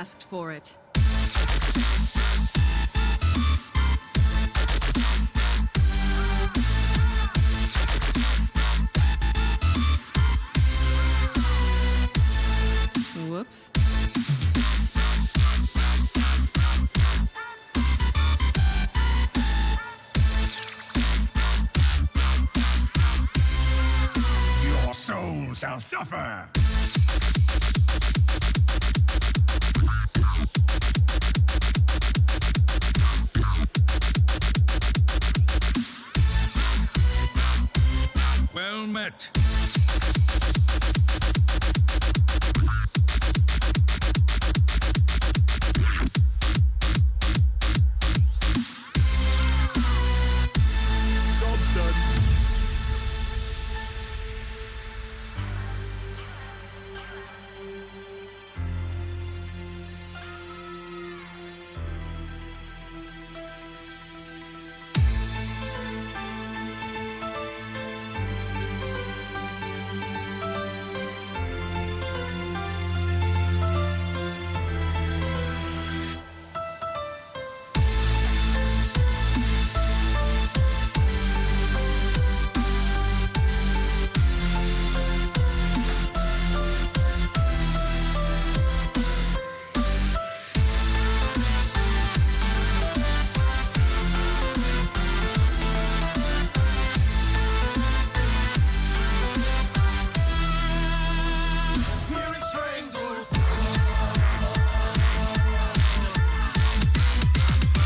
asked for it. Whoops. Your soul shall suffer. Well met. Job's done.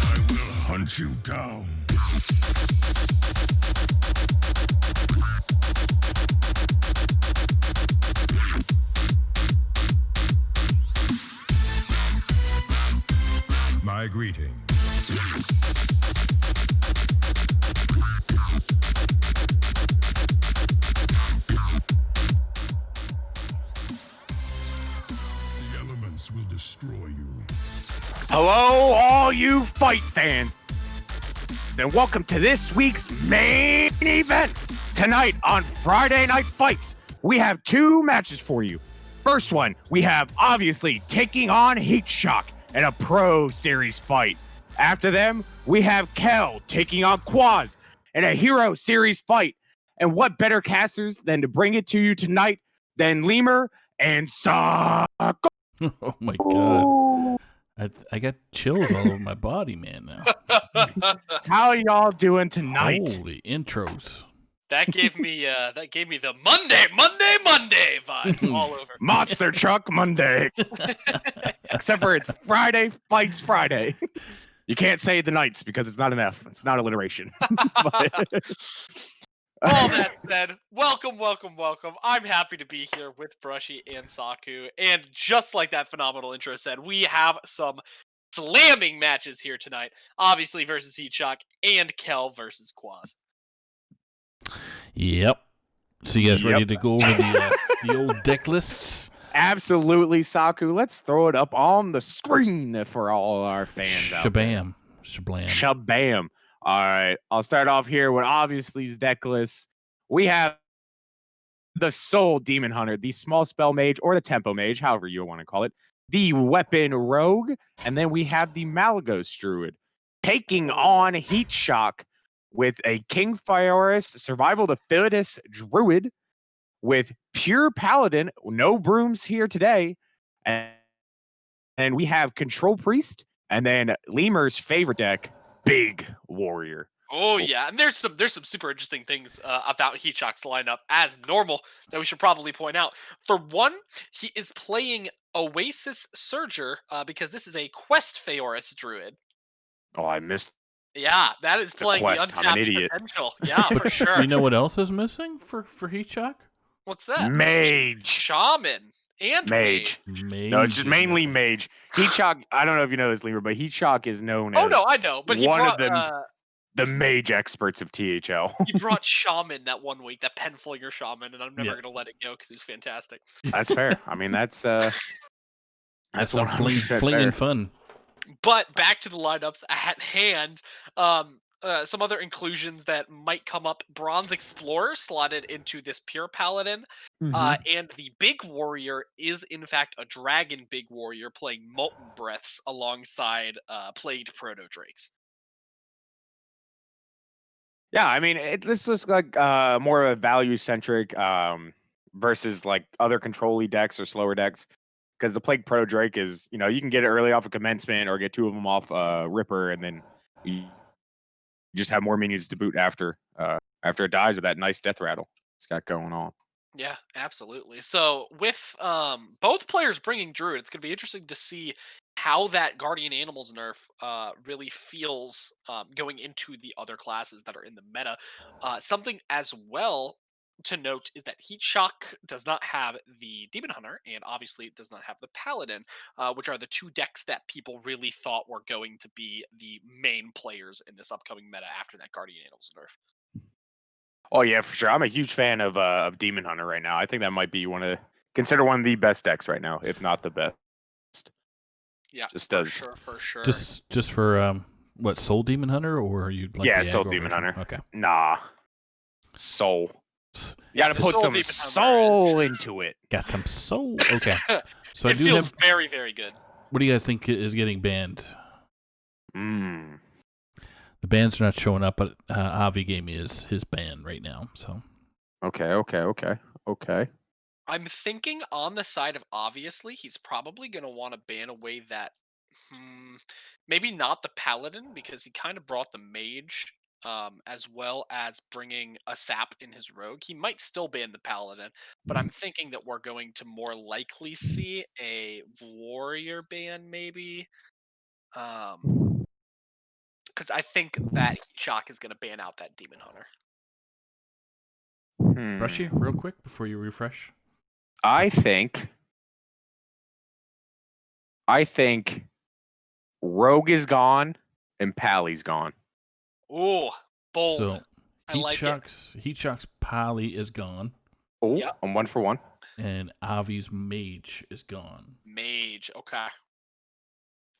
I will hunt you down. My greeting. The elements will destroy you. Hello, all you fight fans, and welcome to this week's main event. Tonight on Friday Night Fights, we have two matches for you. First one, we have Aviously taking on HeatShock in a Pro Series fight. After them, we have Khell taking on qUAZ in a Hero Series fight. And what better casters than to bring it to you tonight than Leumer and Sako? Oh my god. I got chills all over my body, man, now. How y'all doing tonight? Holy intros. That gave me the Monday vibes all over. Monster Truck Monday. Except for it's Friday Fights Friday. You can't say the nights because it's not an F. It's not alliteration. All that said, welcome. I'm happy to be here with Brushy and Saku. And just like that phenomenal intro said, we have some slamming matches here tonight. Obviously versus HeatShock and Khell versus qUAZ. Yep. So you guys ready to go over the old deck lists? Absolutely, Saku. Let's throw it up on the screen for all our fans out there. Shabam. Shablam. Shabam. All right. I'll start off here with Obviously's deck list. We have the Soul Demon Hunter, the Small Spell Mage, or the Tempo Mage, however you want to call it, the Weapon Rogue, and then we have the Malagos Druid taking on HeatShock with a King Fioris Survival the Fittest Druid with Pure Paladin, no brooms here today, and we have Control Priest, and then Lemur's favorite deck, Big Warrior. Oh yeah, and there's some super interesting things about HeatShock's lineup as normal that we should probably point out. For one, he is playing Oasis Surger because this is a Quest Fioris Druid. Oh, I missed. Yeah, that is playing the Quest. I'm an untapped idiot. potential. Yeah, for sure. You know what else is missing for HeatShock? What's that? Mage. Shaman and Mage. Mage. No, it's just is mainly missing. Mage. HeatShock, I don't know if you know this, Lemur, but HeatShock is known as Oh no, I know, but he one brought of the mage experts of THL. he brought Shaman that one week, that Penflinger Shaman, and I'm never Yeah. gonna let it go because he's fantastic. That's fair. I mean, that's Some 100% flinging fair. fun. But back to the lineups at hand. some other inclusions that might come up. Bronze Explorer slotted into this pure paladin. And the Big Warrior is in fact a dragon Big Warrior playing Molten Breaths alongside Plagued Proto Drakes. Yeah, I mean, this is like more of a value-centric versus like other control-y decks or slower decks. Because the Plague Proto Drake is, you know, you can get it early off a commencement or get 2 of them off Ripper, and then you just have more minions to boot after it dies with that nice death rattle it's got going on. Yeah, absolutely. So with both players bringing Druid, it's going to be interesting to see how that Guardian Animals nerf really feels going into the other classes that are in the meta. Something as well to note is that HeatShock does not have the Demon Hunter and obviously does not have the Paladin, which are the 2 decks that people really thought were going to be the main players in this upcoming meta after that Guardian Animals nerf. Oh yeah, for sure. I'm a huge fan of Demon Hunter right now. I think that might be consider one of the best decks right now, if not the best. Yeah, just for does. sure, for sure. Just for what, Soul Demon Hunter, or are you like yeah, the Soul aggro Demon version? Hunter. Okay. Nah, Soul. You got to the put Soul some Demon soul into it. Got some soul. Okay. So it I do feels have. very, very good. What do you guys think is getting banned? Mm. The bans are not showing up, but Avi gave me his ban right now. So. Okay. I'm thinking on the side of Obviously, he's probably going to want to ban away that. Maybe not the Paladin, because he kind of brought the Mage, as well as bringing a Sap in his Rogue. He might still ban the Paladin, but I'm thinking that we're going to more likely see a Warrior ban, maybe. Because I think that Shock is going to ban out that Demon Hunter. Brushy, real quick before you refresh. I think Rogue is gone and Pally's gone. Ooh, bold. So I like it. HeatShock's Pally is gone. Oh, Yep. I'm 1 for 1. And Avi's Mage is gone. Mage, okay.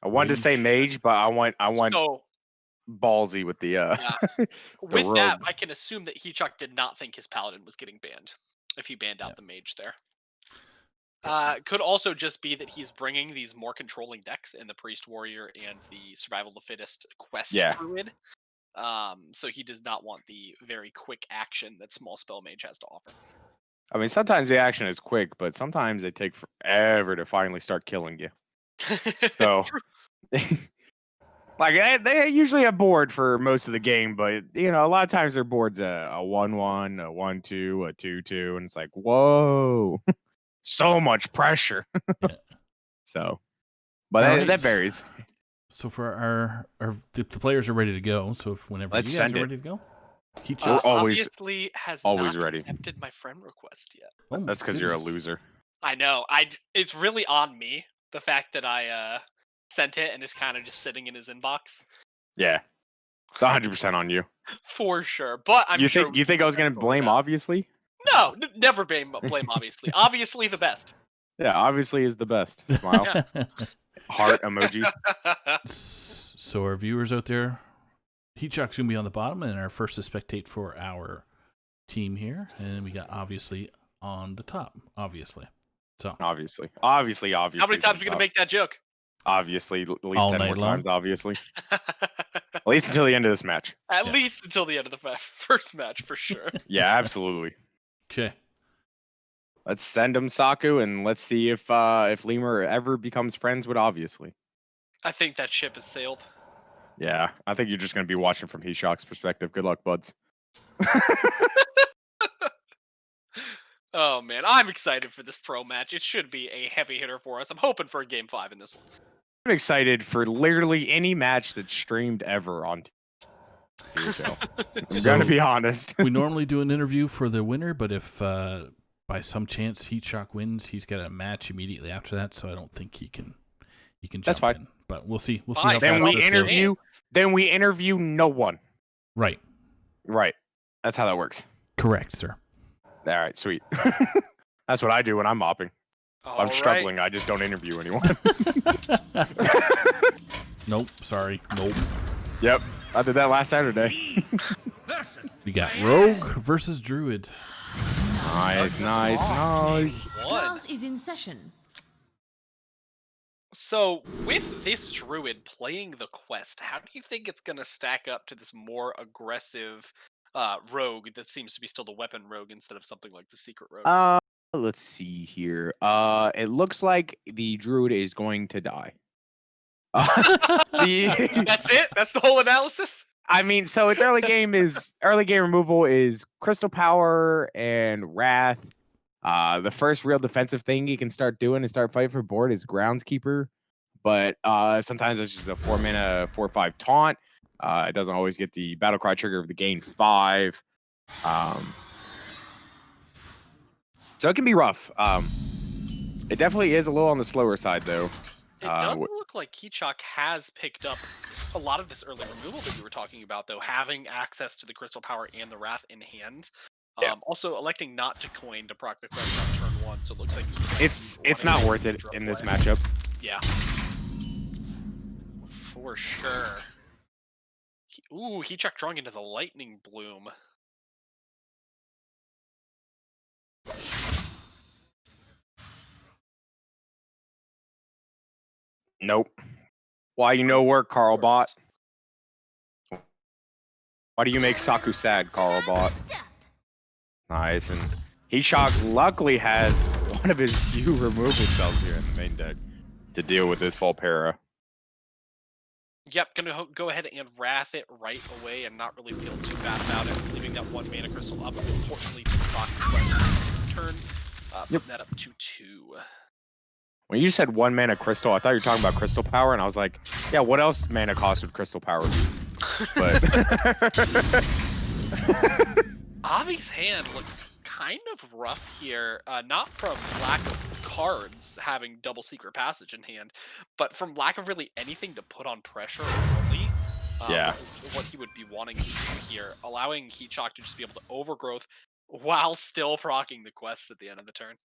I wanted to say Mage, but I want So ballsy with the yeah. With Rogue. that, I can assume that HeatShock did not think his Paladin was getting banned if he banned out the Mage there. Could also just be that he's bringing these more controlling decks in the Priest Warrior and the Survival of the Fittest Quest Druid. So he does not want the very quick action that Small Spell Mage has to offer. I mean, sometimes the action is quick, but sometimes they take forever to finally start killing you. So, like they usually have board for most of the game, but you know, a lot of times their board's a 1-1, a 1-2, a 2-2, and it's like, whoa, so much pressure. So, but that varies. So for the players are ready to go. So if whenever Let's you guys send are it. ready to go, We're Obviously has always not ready. accepted my friend request yet. Oh, That's because you're a goodness. loser. I know. It's really on me, the fact that I sent it and it's kind of just sitting in his inbox. Yeah, it's 100% on you. For sure, but I'm you sure. think you think I was gonna blame Obviously? No, never blame Obviously. Obviously the best. Yeah, Obviously is the best. Smile, heart emoji. So our viewers out there, HeatShock's gonna be on the bottom, and our first to spectate for our team here, and we got Obviously on the top. Obviously. So Obviously. How many times are you gonna make that joke? Obviously, at least All 10 more night long? times. Obviously, at least until the end of this match. At least until the end of the first match, for sure. Yeah, absolutely. okay. Let's send him Saku, and let's see if Leumer ever becomes friends with Obviously. I think that ship has sailed. Yeah, I think you're just gonna be watching from HeatShock's perspective. Good luck, buds. Oh man, I'm excited for this pro match. It should be a heavy hitter for us. I'm hoping for a game 5 in this one. I'm excited for literally any match that's streamed ever on TV. I'm gonna be honest. We normally do an interview for the winner, but if by some chance HeatShock wins, he's got a match immediately after that, so I don't think he can jump That's fine. in. But we'll see. We'll see Fine. how Then fast we this interview. goes. Then we interview no one. Right. Right. That's how that works. Correct, sir. All right, sweet. That's what I do when I'm mopping. I'm struggling. I just don't interview anyone. Nope. Sorry. Nope. Yep. I did that last Saturday. We got Rogue versus Druid. Nice, nice. Class is in session. So, with this druid playing the quest, how do you think it's going to stack up to this more aggressive rogue that seems to be still the weapon rogue instead of something like the secret rogue? Let's see here. It looks like the druid is going to die. That's it? That's the whole analysis? I mean, so its early game removal is Crystal Power and Wrath. The first real defensive thing you can start doing and start fighting for board is Groundskeeper, but sometimes it's just a 4-mana 4/5 taunt. It doesn't always get the battle cry trigger of the gain 5. So it can be rough. It definitely is a little on the slower side though. It does look like HeatShock has picked up a lot of this early removal that you were talking about, though, having access to the Crystal Power and the Wrath in hand. Yeah. Also, electing not to coin to proc the quest on turn 1, so it looks like it's not worth it in this matchup. Yeah, for sure. Ooh, HeatShock drawing into the Lightning Bloom. Nope. Why you know work, Carlbot? Why do you make Saku sad, Carlbot? Nice, and HeatShock luckily has one of his few removal spells here in the main deck to deal with this Volpera. Yep, gonna go ahead and Wrath it right away and not really feel too bad about it, leaving that 1 mana crystal up, importantly, to proc the quest turn, putting that up to 2. When you said 1 mana crystal, I thought you were talking about Crystal Power, and I was like, yeah, what else mana cost would Crystal Power be? But Avi's hand looks kind of rough here, not from lack of cards having double secret passage in hand, but from lack of really anything to put on pressure early. Yeah. What he would be wanting to do here, allowing HeatShock to just be able to overgrowth while still proccing the quest at the end of the turn.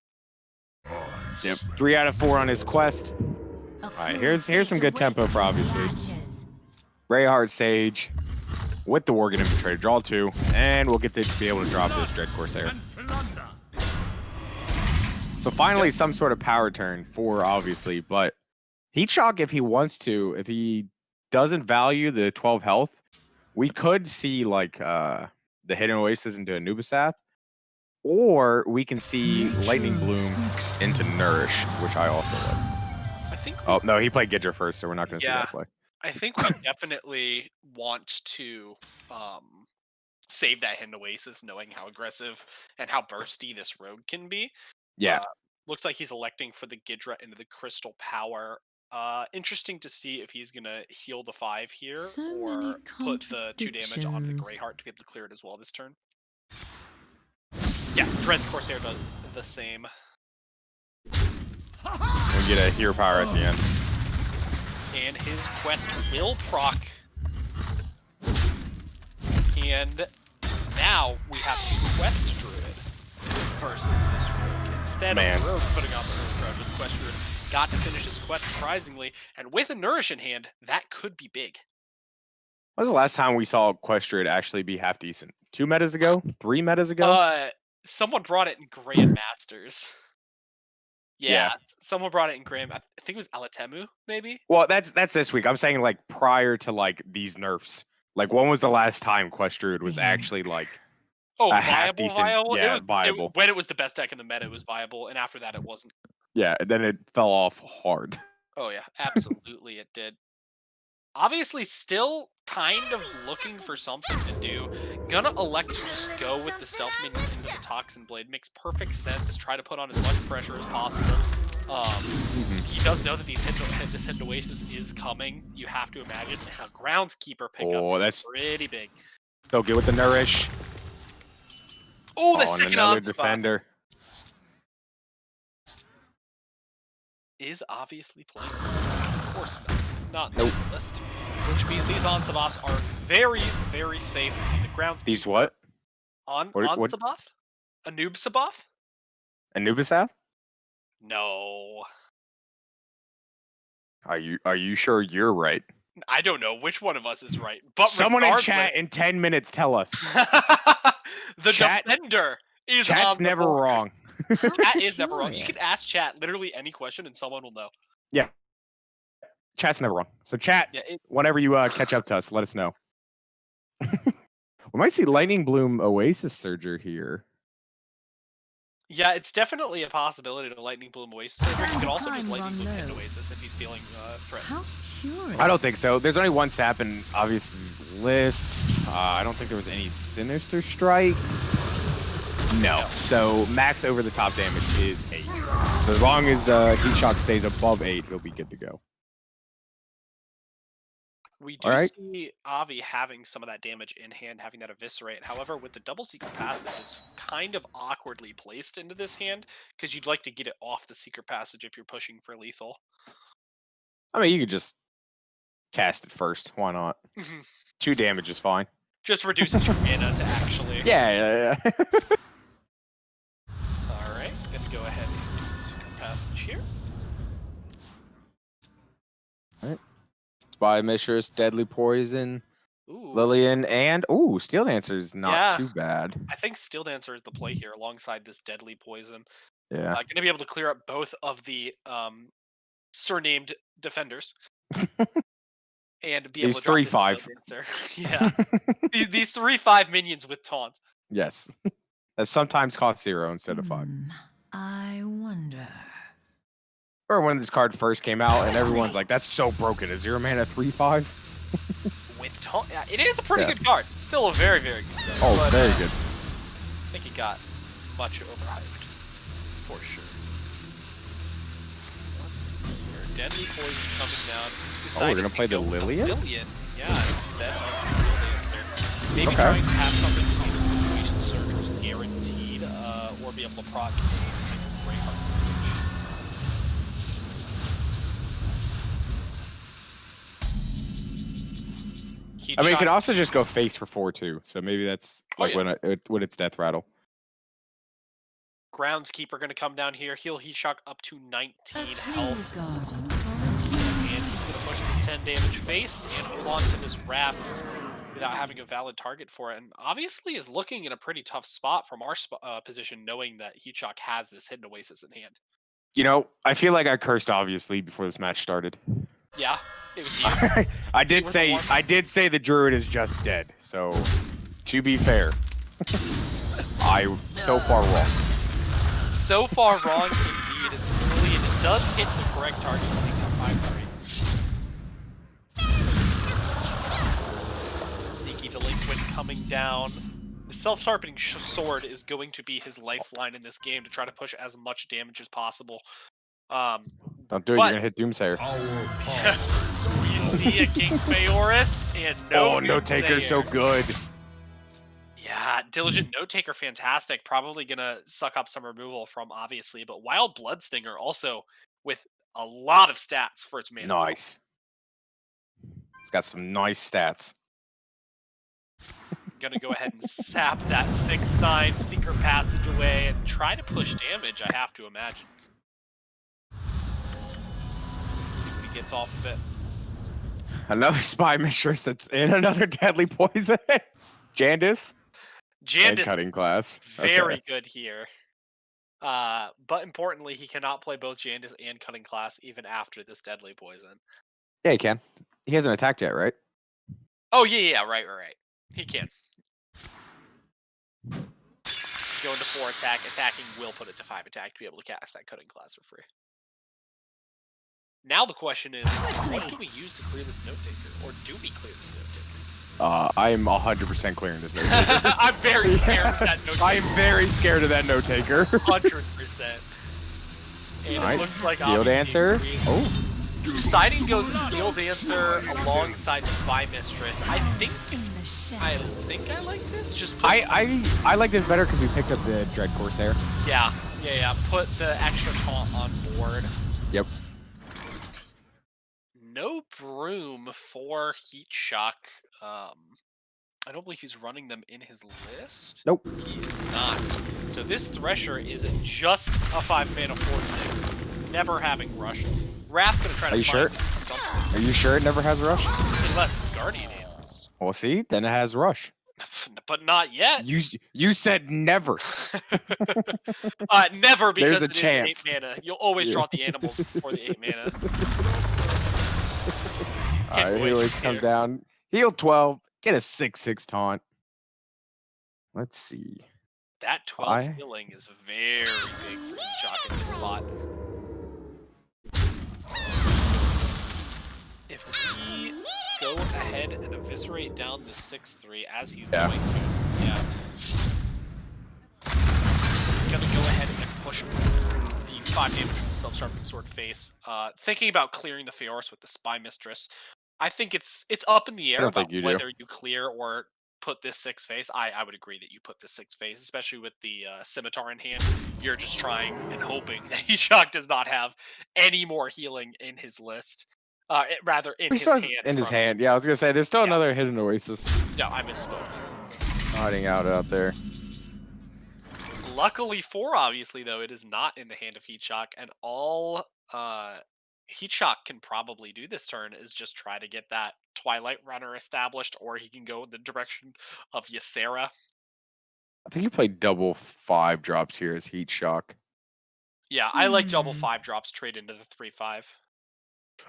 Yep, 3 out of 4 on his quest. All right, here's some good tempo for Obviously. Rayhard Sage with the Worgen Infiltrator, draw 2, and we'll get to be able to drop this Dread Corsair. So finally, some sort of power turn for Obviously, but HeatShock, if he wants to, if he doesn't value the 12 health, we could see like the Hidden Oasis into Anubisath, or we can see Lightning Bloom into Nourish, which I also love. I think. Oh no, he played Gidra first, so we're not going to see that play. I think we definitely want to save that Hidden Oasis, knowing how aggressive and how bursty this rogue can be. Yeah. Looks like he's electing for the Gidra into the Crystal Power. Interesting to see if he's going to heal the 5 here or put the 2 damage onto the Greyheart to be able to clear it as well this turn. Yeah, Dread Corsair does the same. We get a hero power at the end. And his quest will proc. And now we have a quest druid versus this rogue. Instead of the rogue putting on the overcrowd, the quest druid got to finish his quest surprisingly. And with a Nourish in hand, that could be big. When was the last time we saw quest druid actually be half decent? 2 metas ago? 3 metas ago? Someone brought it in Grandmasters. Yeah, someone brought it in Grand. I think it was Alatemu, maybe. Well, that's this week. I'm saying like prior to like these nerfs. Like when was the last time quest druid was actually like half decent? Yeah, viable. When it was the best deck in the meta, it was viable, and after that, it wasn't. Yeah, and then it fell off hard. Oh yeah, absolutely, it did. Obviously, still kind of looking for something to do. Gonna elect to just go with the Stealth Minion into the Toxin Blade. Makes perfect sense. Try to put on as much pressure as possible. He does know that this Hidden Oasis is coming. You have to imagine a Groundskeeper pickup is pretty big. So good with the Nourish. Oh, the second another defender. Is Obviously playing. Of course not in this list. Which means these Onsaboths are very, very safe in the grounds. These what? Onsaboth? Anubsaboth? Anubisath? No. Are you sure you're right? I don't know which one of us is right, but Someone in regardless, chat in 10 minutes tell us. the Chat- defender is Chat's on the never board. wrong. Chat is never wrong. You can ask chat literally any question and someone will know. Yeah. Chat's never wrong. So chat, Yeah, whenever you catch up to us, let us know. We might see Lightning Bloom Oasis Surger here. yeah, it's definitely a possibility to Lightning Bloom Oasis. So he could also just Lightning Bloom into Oasis if he's feeling threatened. I don't think so. There's only one sap in Aviously's list. I don't think there was any Sinister Strikes. No. So max over the top damage is 8. So as long as HeatShock stays above 8, he'll be good to go. We do Alright. see Avi having some of that damage in hand, having that eviscerate. However, with the double secret passage, it's kind of awkwardly placed into this hand because you'd like to get it off the secret passage if you're pushing for lethal. I mean, you could just cast it first. Why not? 2 damage is fine. Just reduces your mana to actually. Yeah. Alright, gonna go ahead and do the secret passage here. Spy Mistress, Deadly Poison, Ooh. Lillian, and Steel Dancer's not Yeah. too bad. I think Steel Dancer is the play here alongside this Deadly Poison. Yeah. Gonna be able to clear up both of the surnamed defenders. And be able These to drop in 3/5. Steel Dancer. Yeah. These 3/5 minions with taunts. Yes. That sometimes cost 0 instead of 5. I wonder. Or when this card first came out and everyone's like, that's so broken. A 0 mana 3/5? With taunt, yeah, it is a pretty Yeah. good card. It's still a very, very good card. Oh, but, very good. I think it got much overhyped, for sure. Let's see here. Deadly Poison coming down. we're gonna Deciding to play the go with Lillian? Yeah, instead of the Steel Dancer. Maybe Okay. trying to have something to make the situation surgers guaranteed, or be able to proc a Greyheart stage. I mean, you could also just go face for 4 too. So maybe that's Oh, like when it's Death Rattle. Groundskeeper going to come down here. Heal HeatShock up to 19 A health. clear garden. And he's going to push this 10 damage face and hold on to this Wrath without having a valid target for it. And obviously is looking in a pretty tough spot from our position, knowing that HeatShock has this hidden Oasis in hand. You know, I feel like I cursed Obviously before this match started. Yeah, it was you. I did say the Druid is just dead. So, to be fair, I so far wrong. So far wrong indeed. And this Lillian does hit the correct target. I think that 5-3. Sneaky Delinquent coming down. The self-sharpening sword is going to be his lifeline in this game to try to push as much damage as possible. Don't do it, you're going to hit Doomsayer. We see a King Feoris and No Taker's so good. Yeah, Diligent Note Taker, fantastic. Probably gonna suck up some removal from Obviously, but Wild Bloodstinger also with a lot of stats for its mana. Nice. It's got some nice stats. Gonna go ahead and sap that 6/9 Secret Passage away and try to push damage, I have to imagine. Let's see what he gets off of it. Another Spy Mistress that's in another Deadly Poison. Jandis. And Jandis Cutting Class. very good here. But importantly, he cannot play both Jandis and Cutting Class even after this Deadly Poison. Yeah, he can. He hasn't attacked yet, right? Oh, yeah, right. He can. Go into 4 attack. Attacking will put it to 5 attack to be able to cast that Cutting Class for free. Now the question is, what do we use to clear this Note Taker? Or do we clear this Note Taker? I am 100% clearing this Note Taker. I'm very scared of that Note Taker. I am very scared of that Note Taker. 100%. And it Nice. looks like Steel Dancer. Oh. Deciding to go with the Steel Dancer alongside the Spy Mistress. I think I like this. Just put, I like this better because we picked up the Dread Corsair. yeah. Put the extra taunt on board. Yep. No Broom for HeatShock. I don't believe he's running them in his list. Nope. He is not. So this Thresher is just a 5-mana 4/6, never having Rush. Wrath gonna try to Are you sure? find something. Are you sure it never has rush? Unless it's Guardian Animals. Well, see, then it has rush. But not yet. You said never. Never, because There's a it chance. is 8 mana. You'll always Yeah. draw the animals before the 8 mana. Alright, he always comes down. Heal 12. Get a 6/6 taunt. Let's see. That 12 healing is very big for HeatShock in this spot. If we go ahead and eviscerate down the 6/3 as he's going to, gonna go ahead and push the 5 damage from the self-sharpening sword face. Thinking about clearing the Feoris with the Spy Mistress, I think it's up in the air about whether you clear or put this 6 face. I would agree that you put the 6 face, especially with the scimitar in hand. You're just trying and hoping that HeatShock does not have any more healing in his list. Rather in his hand. In his hand. Yeah, I was gonna say there's still another hidden oasis. No, I misspoke. Hiding out there. Luckily for Obviously, though, it is not in the hand of HeatShock, and all HeatShock can probably do this turn is just try to get that Twilight Runner established, or he can go in the direction of Ysera. I think you played double 5 drops here as HeatShock. Yeah, I like double 5 drops trade into the 3/5.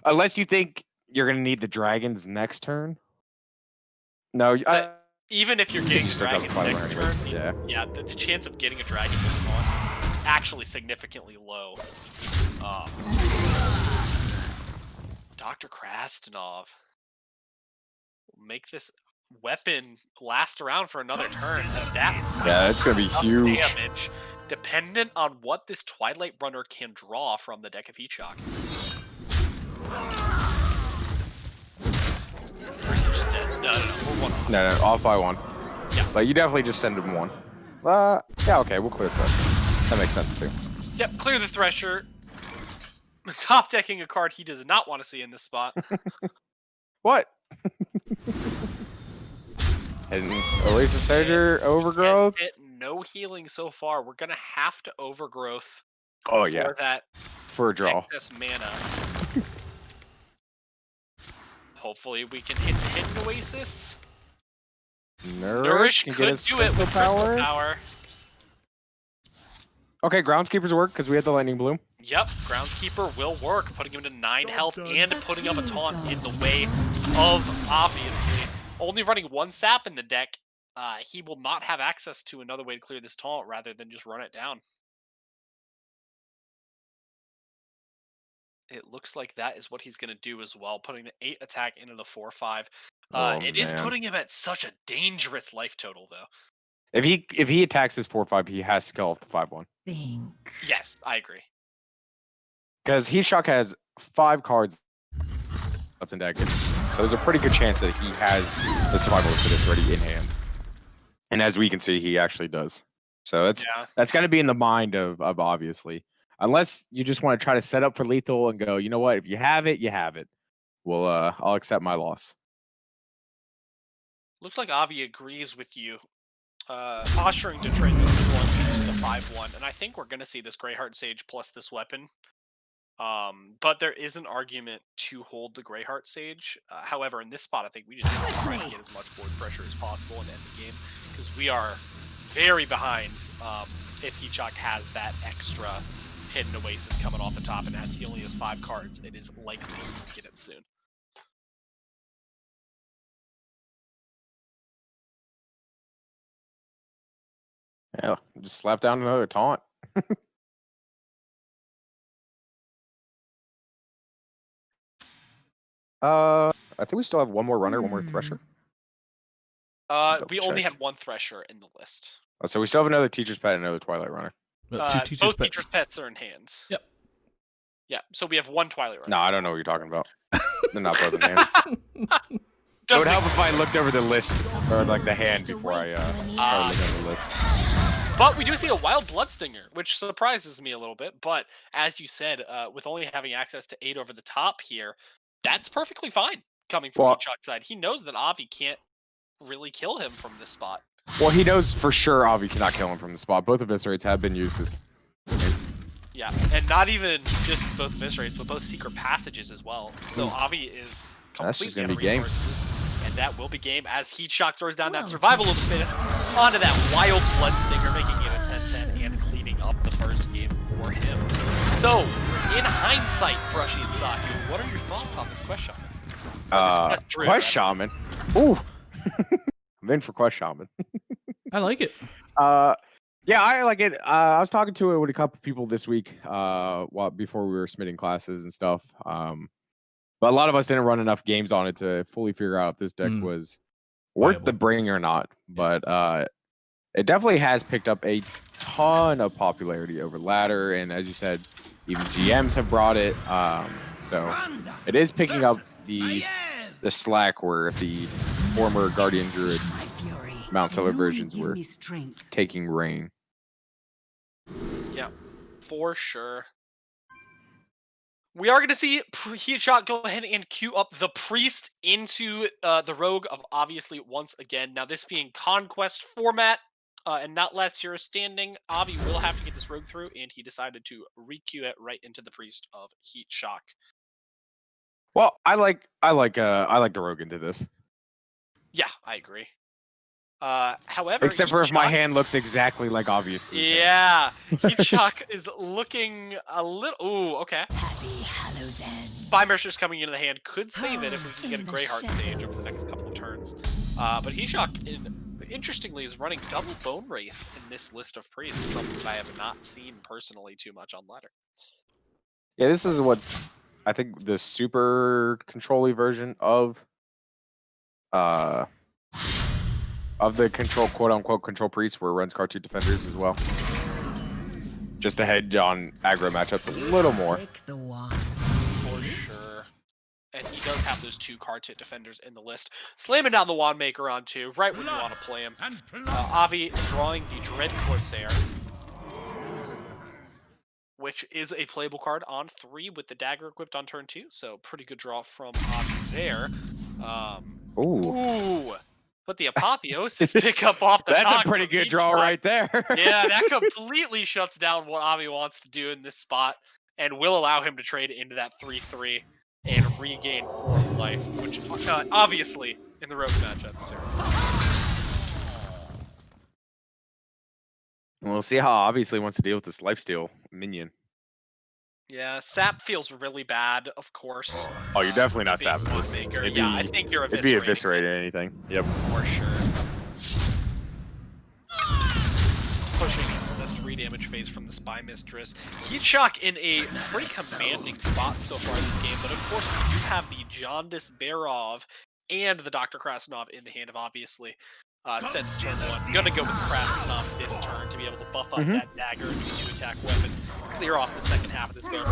Unless you think you're gonna need the dragons next turn. No, even if you're getting a dragon next turn, yeah, the chance of getting a dragon with taunt is actually significantly low. Dr. Krastenov will make this weapon last around for another turn. It's gonna be huge damage, dependent on what this Twilight Runner can draw from the deck of HeatShock. Just dead. No, we're 1 off. No, off by 1. Yeah. But you definitely just send him 1. Yeah, okay, we'll clear Thresher. That makes sense too. Yep, clear the Thresher. Top decking a card he does not want to see in this spot. What? And Oasis Surger, Overgrowth. No healing so far. We're gonna have to Overgrowth. Oh yeah. For a draw. Excess mana. Hopefully we can hit the hidden Oasis. Nourish can could get his do it with crystal power. Okay, Groundskeeper's work because we had the Lightning Bloom. Yep, Groundskeeper will work, putting him to 9 health and putting up a taunt in the way of Obviously. Only running 1 sap in the deck, he will not have access to another way to clear this taunt rather than just run it down. It looks like that is what he's going to do as well, putting the 8 attack into the 4/5. It is putting him at such a dangerous life total, though. If he attacks his 4/5, he has to kill off the 5/1. Think. Yes, I agree. Because HeatShock has 5 cards left in deck, so there's a pretty good chance that he has the survival for this already in hand. And as we can see, he actually does. So that's got to be in the mind of Obviously. Unless you just want to try to set up for lethal and go, you know what? If you have it, you have it. Well, I'll accept my loss. Looks like Avi agrees with you. Posturing to trade the 1 to the 5/1, and I think we're going to see this Greyheart Sage plus this weapon. But there is an argument to hold the Greyheart Sage. However, in this spot, I think we just need to try to get as much board pressure as possible and end the game, because we are very behind if HeatShock has that extra hidden Oasis coming off the top, and as he only has 5 cards, it is likely he will get it soon. Yeah, just slap down another taunt. I think we still have 1 more runner, 1 more Thresher. We only had 1 Thresher in the list. Oh, so we still have another Teacher's Pet and another Twilight Runner. Both Teacher's Pets are in hand. Yep. Yeah, so we have 1 Twilight Runner. No, I don't know what you're talking about. They're not both in hand. It would help if I looked over the list, or like the hand, before I started looking at the list. But we do see a Wild Bloodstinger, which surprises me a little bit. But as you said, with only having access to 8 over the top here, that's perfectly fine coming from HeatShock's side. He knows that Avi can't really kill him from this spot. Well, he knows for sure Avi cannot kill him from the spot. Both eviscerates have been used as Yeah, and not even just both miss rates, but both secret passages as well. So Avi is That's just completely gonna out of be game. resources, and that will be game as HeatShock throws down that survival of the fittest onto that wild blood stinger, making it a 10-10 and cleaning up the first game for him. So, in hindsight, Brushy and Saku, what are your thoughts on this quest shaman? Quest shaman. Ooh. I'm in for quest shaman. I like it. Yeah, I like it. I was talking to it with a couple people this week, before we were submitting classes and stuff. But a lot of us didn't run enough games on it to fully figure out if this deck was worth Viable. the bring or not. But it definitely has picked up a ton of popularity over ladder, and as you said, even GMs have brought it. So it is picking up the slack where the former Guardian Druid Mount Seller versions were taking reign. Yeah, for sure. We are going to see HeatShock go ahead and queue up the Priest into the Rogue of Obviously once again. Now, this being Conquest format and not last hero standing, Avi will have to get this Rogue through, and he decided to re-queue it right into the Priest of HeatShock. Well, I like the Rogue into this. Yeah, I agree. However, except for if my HeatShock- hand looks exactly like Obviously. Yeah, HeatShock is looking a little. Ooh, okay. Happy Hallows End. Spy Mercer's coming into the hand could save it if we can get a Greyheart Sage over the next couple of turns. But HeatShock, interestingly, is running double Bone Wraith in this list of priests, something that I have not seen personally too much on ladder. Yeah, this is what I think the super control-y version of the control, quote-unquote control priest, where it runs card 2 defenders as well. Just to hedge on aggro matchups a little more. For sure. And he does have those 2 card hit defenders in the list. Slamming down the Wand Maker on 2, right when you want to play him. Avi drawing the Dread Corsair, which is a playable card on 3 with the dagger equipped on turn 2. So pretty good draw from Avi there. Ooh. But the Apotheosis pick up off the top. That's a pretty good draw right there. Yeah, that completely shuts down what Avi wants to do in this spot and will allow him to trade into that 3-3 and regain 4 life, which obviously in the Rogue matchup. We'll see how Obviously wants to deal with this lifesteal minion. Yeah, Sap feels really bad, of course. Oh, you're definitely not sapping this. Yeah, I think you're it'd be eviscerating anything. Yep. For sure. Pushing the 3 damage phase from the Spy Mistress. HeatShock in a pretty commanding spot so far in this game, but of course we do have the Jaundice Barov and the Dr. Krasnov in the hand of Obviously. Since turn 1. Gonna go with Krasnov this turn to be able to buff up that dagger and use 2-attack weapon. Clear off the second half of this game.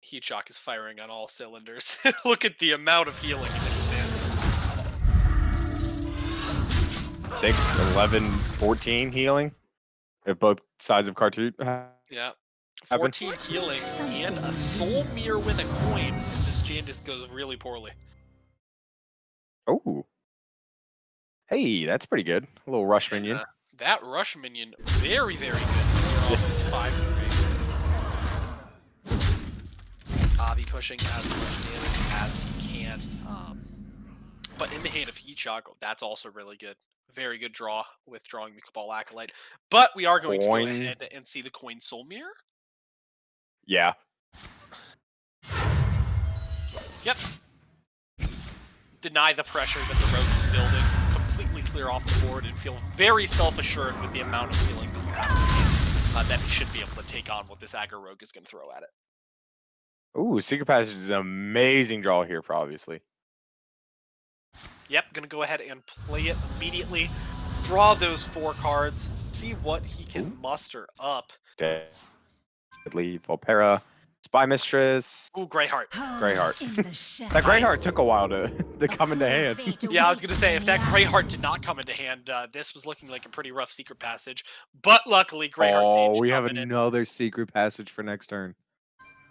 HeatShock is firing on all cylinders. Look at the amount of healing in his hand. 6, 11, 14 healing. If both sides of card 2. Yeah. 14 healing and a soul mirror with a coin. This Jaundice goes really poorly. Oh. Hey, that's pretty good. A little rush minion. That rush minion, very, very good. Clear off this 5-3. Avi pushing as much damage as he can. But in the hand of HeatShock, that's also really good. Very good draw with drawing the Cabal Acolyte. But we are going to go ahead and see the coin soul mirror. Yeah. Yep. Deny the pressure that the Rogue is building. Completely clear off the board and feel very self-assured with the amount of healing that you have. That he should be able to take on what this aggro Rogue is going to throw at it. Ooh, Secret Passage is an amazing draw here for Obviously. Yep, gonna go ahead and play it immediately. Draw those 4 cards. See what he can muster up. Deadly Volpera, Spy Mistress. Ooh, Greyheart. Greyheart. That Greyheart took a while to come into hand. Yeah, I was gonna say, if that Greyheart did not come into hand, this was looking like a pretty rough Secret Passage. But luckily, Greyheart's Oh, we have another Secret Passage for next turn.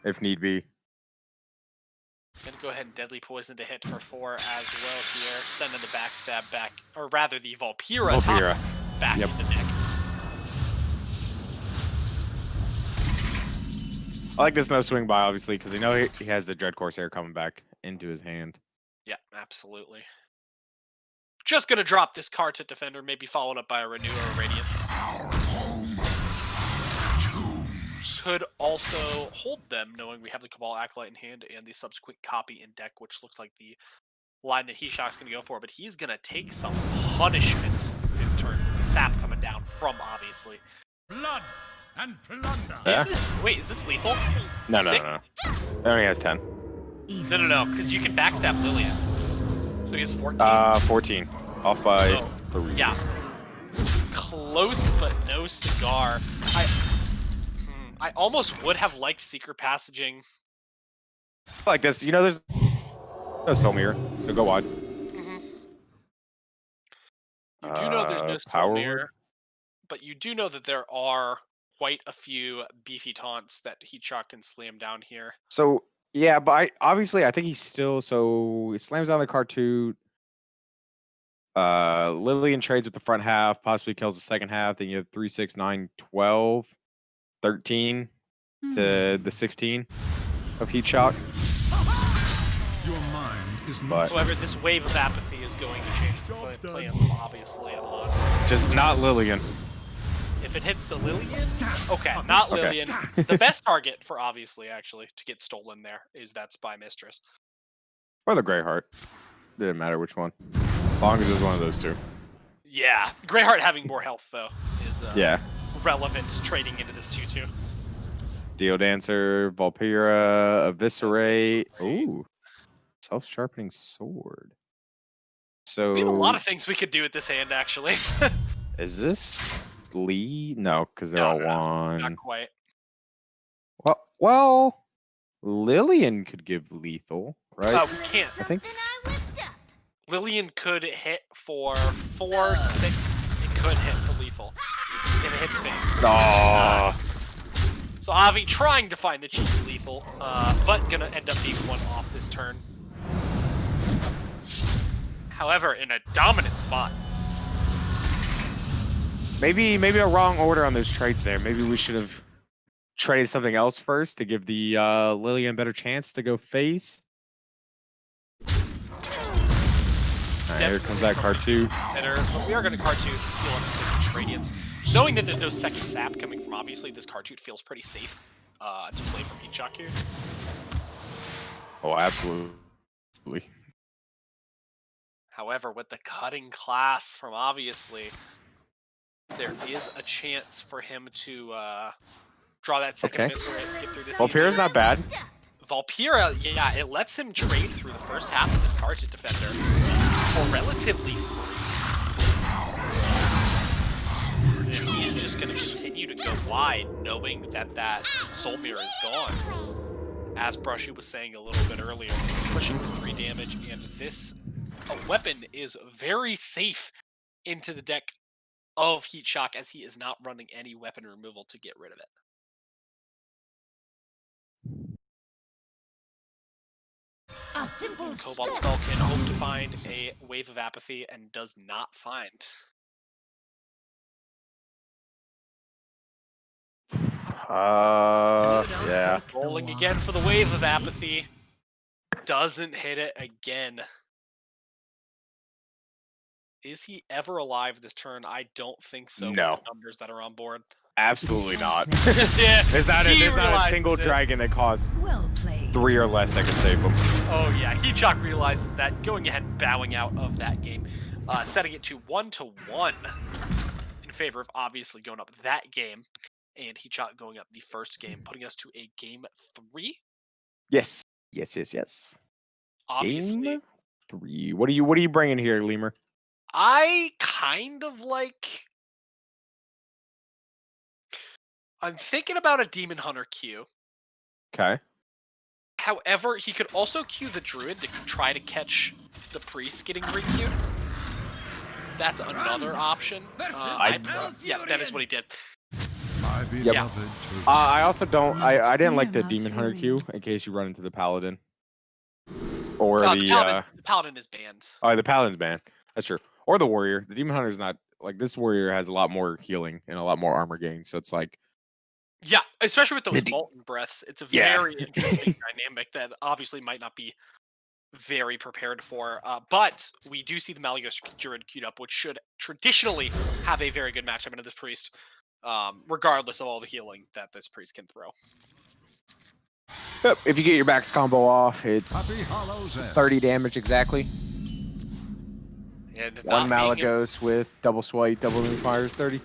If need be. Gonna go ahead and Deadly Poison to hit for 4 as well here. Sending the backstab back, or rather the Vulpira tops back in the deck. I like this no swing by, obviously, because I know he has the Dread Corsair coming back into his hand. Yeah, absolutely. Just gonna drop this card to Defender, maybe followed up by a Renew or a Radiance. Could also hold them, knowing we have the Cabal Acolyte in hand and the subsequent copy in deck, which looks like the line that HeatShock's going to go for, but he's going to take some punishment this turn. Sap coming down from, obviously. Blood and plunder. Wait, is this lethal? No. He only has 10. No, because you can backstab Lillian. So he has 14. 14. Off by 3. Yeah. Close, but no cigar. I almost would have liked Secret Passaging. Like this, you know, there's no Soul Mirror, so go on. You do know there's no Soul Mirror, but you do know that there are quite a few beefy taunts that HeatShock can slam down here. So, yeah, but I think he's still, so it slams down the Cartoon. Lillian trades with the front half, possibly kills the second half. Then you have 3, 6, 9, 12, 13 to the 16 of HeatShock. Your mind is not. However, this wave of apathy is going to change the plans, obviously, a lot. Just not Lillian. If it hits the Lillian, okay, not Lillian. The best target for obviously, actually, to get stolen there is that Spy Mistress. Or the Greyheart. Didn't matter which one. As long as it was one of those two. Yeah, Greyheart having more health, though, is yeah. relevant trading into this 2-2. Steel Dancer, Vulpira, Eviscerate. Ooh. Self-sharpening sword. So We have a lot of things we could do with this hand, actually. is this Lee? No, because they're all one. Not quite. Well, Lillian could give lethal, right? We can't. I think. Lillian could hit for 4, 6. It could hit for lethal. If it hits face. Oh. So Avi trying to find the cheeky lethal, but gonna end up being one off this turn. However, in a dominant spot. Maybe a wrong order on those trades there. Maybe we should have traded something else first to give the Lillian a better chance to go face. Here comes that Cartoon. Better, but we are going to Cartoon heal up 6 Radiance. Knowing that there's no second zap coming from, obviously, this Cartoon feels pretty safe to play from HeatShock here. Oh, absolutely. However, with the cutting class from Obviously, there is a chance for him to draw that second miss or get through this. Vulpira's not bad. Vulpira, yeah, it lets him trade through the first half of this Cartoon Defender for relatively free. And he's just going to continue to go wide, knowing that that Soul Mirror is gone. As Brushy was saying a little bit earlier, pushing for 3 damage, and this weapon is very safe into the deck of HeatShock, as he is not running any weapon removal to get rid of it. A simple Cobalt Skull can hope to find a Wave of Apathy and does not find. Yeah. Rolling again for the Wave of Apathy. Doesn't hit it again. Is he ever alive this turn? I don't think so. No. With the numbers that are on board. Absolutely not. Yeah, There's not a realized single it. dragon that costs well played. 3 or less that can save him. Oh yeah, HeatShock realizes that, going ahead and bowing out of that game, setting it to 1-1 in favor of Obviously going up that game, and HeatShock going up the first game, putting us to a game 3. Yes. Obviously, Game 3. What are you bringing here, Leumer? I kind of like. I'm thinking about a Demon Hunter Q. Okay. However, he could also Q the Druid to try to catch the Priest getting re-Q'd. That's another option. Yeah, that is what he did. Yep. I also don't. I didn't like the Demon Hunter Q in case you run into the Paladin. Or the paladin is banned. Oh, the paladin's banned. That's true. Or the warrior. The demon hunter's not like this. Warrior has a lot more healing and a lot more armor gain. So it's like Yeah, especially with those The molten breaths, it's a Yeah. very interesting dynamic that obviously might not be very prepared for. But we do see the Malygos Druid queued up, which should traditionally have a very good matchup into this priest, regardless of all the healing that this priest can throw. Yep, if you get your max combo off, it's Happy Hollow's End. 30 damage exactly. And One not being Malygos with double swipe, double moonfire is 30.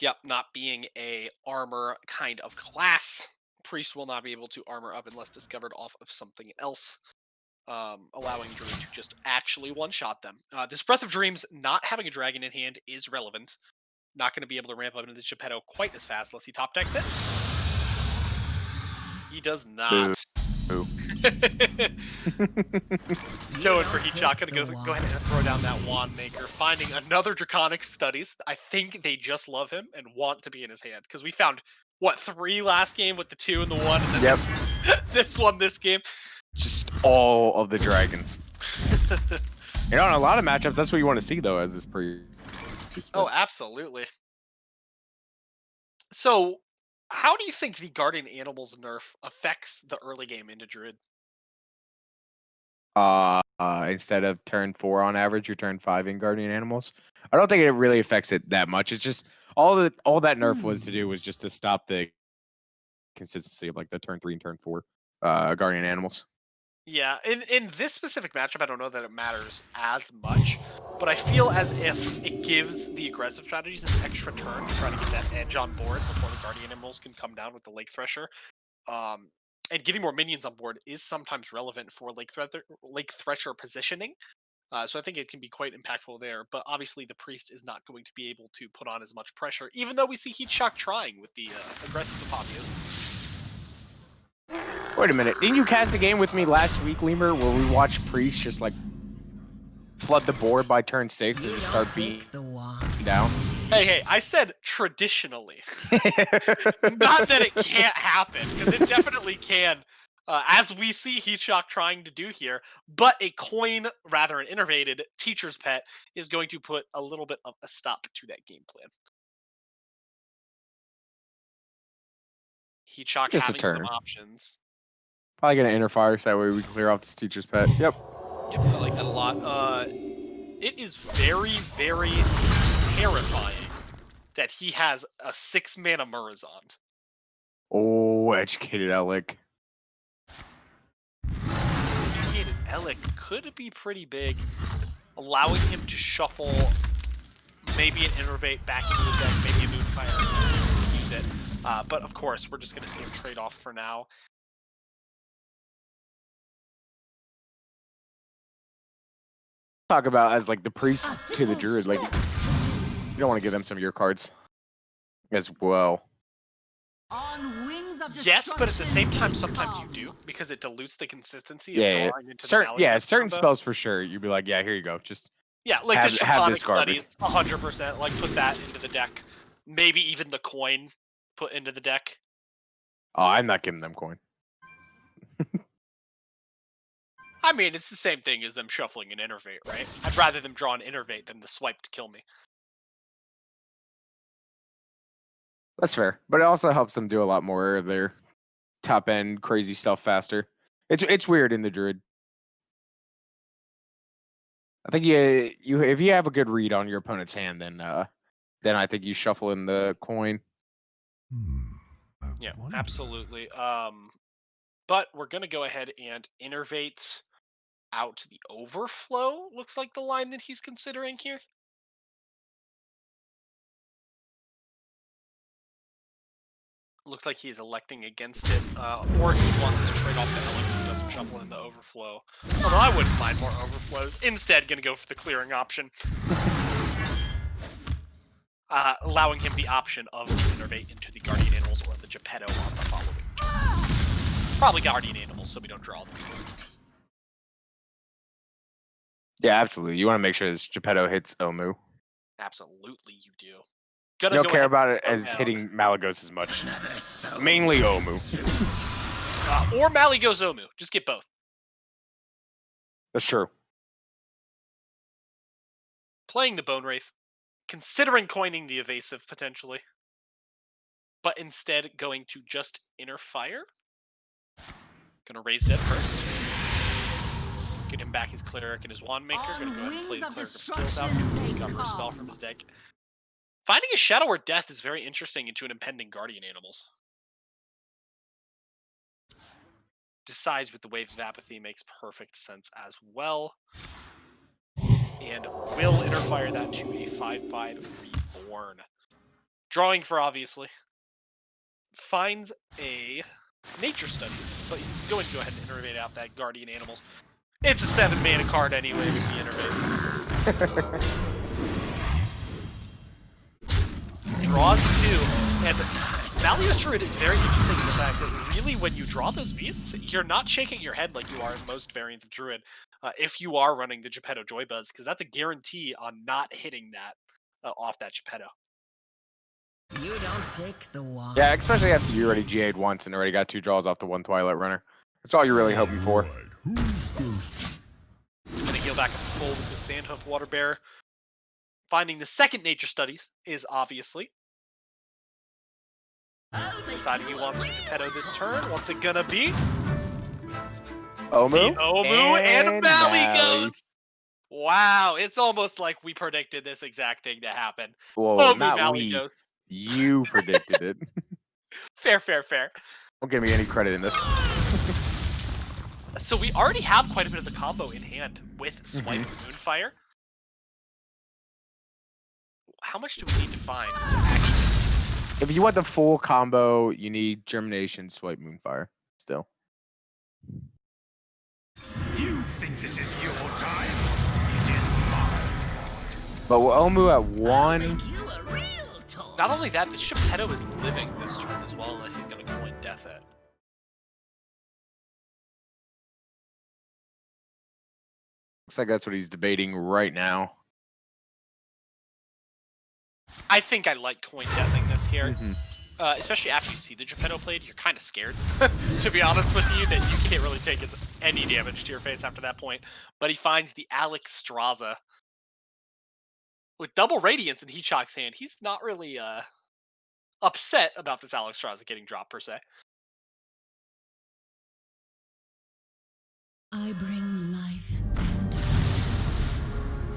Yep, not being a armor kind of class, priest will not be able to armor up unless discovered off of something else, allowing Druid to just actually one-shot them. This Breath of Dreams, not having a dragon in hand, is relevant. Not going to be able to ramp up into the Geppetto quite as fast unless he top decks it. He does not. Boo. Going for HeatShock, gonna go ahead and throw down that Wand Maker, finding another Draconic Studies. I think they just love him and want to be in his hand, because we found, what, 3 last game with the 2 and the 1, and then this one this game. Just all of the dragons. In a lot of matchups, that's what you want to see, though, as this priest. Oh, absolutely. So, how do you think the Guardian Animals nerf affects the early game into Druid? Instead of turn 4 on average, you're turn 5 in Guardian Animals. I don't think it really affects it that much. It's just all that nerf was to do was just to stop the consistency of like the turn 3 and turn 4 Guardian Animals. Yeah, in this specific matchup, I don't know that it matters as much, but I feel as if it gives the aggressive strategies an extra turn to try to get that edge on board before the Guardian Animals can come down with the Lake Thresher. And getting more minions on board is sometimes relevant for Lake Thresher positioning. So I think it can be quite impactful there. But obviously, the Priest is not going to be able to put on as much pressure, even though we see HeatShock trying with the aggressive Avios. Wait a minute. Didn't you cast a game with me last week, Leumer, where we watched Priest just like flood the board by turn 6 and just start beating down? Hey, I said traditionally. Not that it can't happen, because it definitely can, as we see HeatShock trying to do here, but a coin, rather an innervated teacher's pet, is going to put a little bit of a stop to that game plan. HeatShock Just a having turn. some options. Probably gonna inner fire so that way we can clear off this teacher's pet. Yep. Yep, I like that a lot. It is very, very terrifying that he has a 6-mana Murazond. Oh, educated Alec. Educated Alec could be pretty big, allowing him to shuffle maybe an Innervate back into the deck, maybe a Moonfire to use it. But of course, we're just going to see him trade off for now. Talk about as like the priest to the druid, like you don't want to give them some of your cards as well. On wings of Yes, but at the same time, sometimes you do, because it dilutes the consistency of Yeah, drawing into certain the Malygos certain combo. spells for sure. You'd be like, yeah, here you go. Just Yeah, like have- this have Draconic this garbage. Studies, 100%. Like put that into the deck. Maybe even the coin put into the deck. oh, I'm not giving them coin. I mean, it's the same thing as them shuffling an Innervate, right? I'd rather them draw an Innervate than the swipe to kill me. That's fair, but it also helps them do a lot more of their top end crazy stuff faster. It's weird in the druid. I think you if you have a good read on your opponent's hand, then I think you shuffle in the coin. Yeah, absolutely. But we're gonna go ahead and Innervate out the Overflow. Looks like the line that he's considering here. Looks like he's electing against it, or he wants to trade off the Alex who doesn't shuffle in the Overflow. Although I wouldn't mind more Overflows. Instead, gonna go for the clearing option. Allowing him the option of Innervate into the Guardian Animals or the Geppetto on the following. Probably Guardian Animals, so we don't draw the beast. Yeah, absolutely. You want to make sure this Geppetto hits Omu. Absolutely, you do. You don't care about it and as down. hitting Malygos as much. Mainly Omu. Or Malygos Omu. Just get both. That's true. Playing the Bone Wraith, considering coining the evasive potentially, but instead going to just Inner Fire. Gonna raise dead first. Get him back his Cleric and his Wand Maker. Gonna go ahead and play the Cleric of Skills out. Discover a spell from his deck. Finding a Shadow or Death is very interesting into an impending Guardian Animals. Decides with the Wave of Apathy makes perfect sense as well. And will Inner Fire that to a 5/5 Reborn. Drawing for Obviously. Finds a Nature Study, but he's going to go ahead and innervate out that Guardian Animals. It's a 7-mana card anyway with the innervate. Draws 2, and Valios Druid is very interesting in the fact that really when you draw those beasts, you're not shaking your head like you are in most variants of Druid. If you are running the Geppetto Joybuzz, because that's a guarantee on not hitting that off that Geppetto. You don't pick the one. Yeah, especially after you already GA'd once and already got 2 draws off the 1 Twilight Runner. That's all you're really hoping for. Gonna heal back up full with the Sandhoof Water Bearer. Finding the second Nature Studies is Obviously. Deciding he wants Geppetto this turn. What's it gonna be? Omu? The Omu and Malygos! Wow, it's almost like we predicted this exact thing to happen. Whoa, Omu not Malygos. we. You predicted it. Fair, fair, fair. Don't give me any credit in this. So we already have quite a bit of the combo in hand with Swipe and Moonfire. How much do we need to find to actually... If you want the full combo, you need Germination, Swipe, Moonfire. Still. You think this is your time? It is mine. But with Omu at 1... Not only that, this Geppetto is living this turn as well, unless he's going to coin Death it. Looks like that's what he's debating right now. I think I like coin deathing this here. Especially after you see the Geppetto played, you're kind of scared, to be honest with you, that you can't really take any damage to your face after that point. But he finds the Alex Straza. With double Radiance in HeatShock's hand, he's not really upset about this Alex Straza getting dropped, per se. I bring life.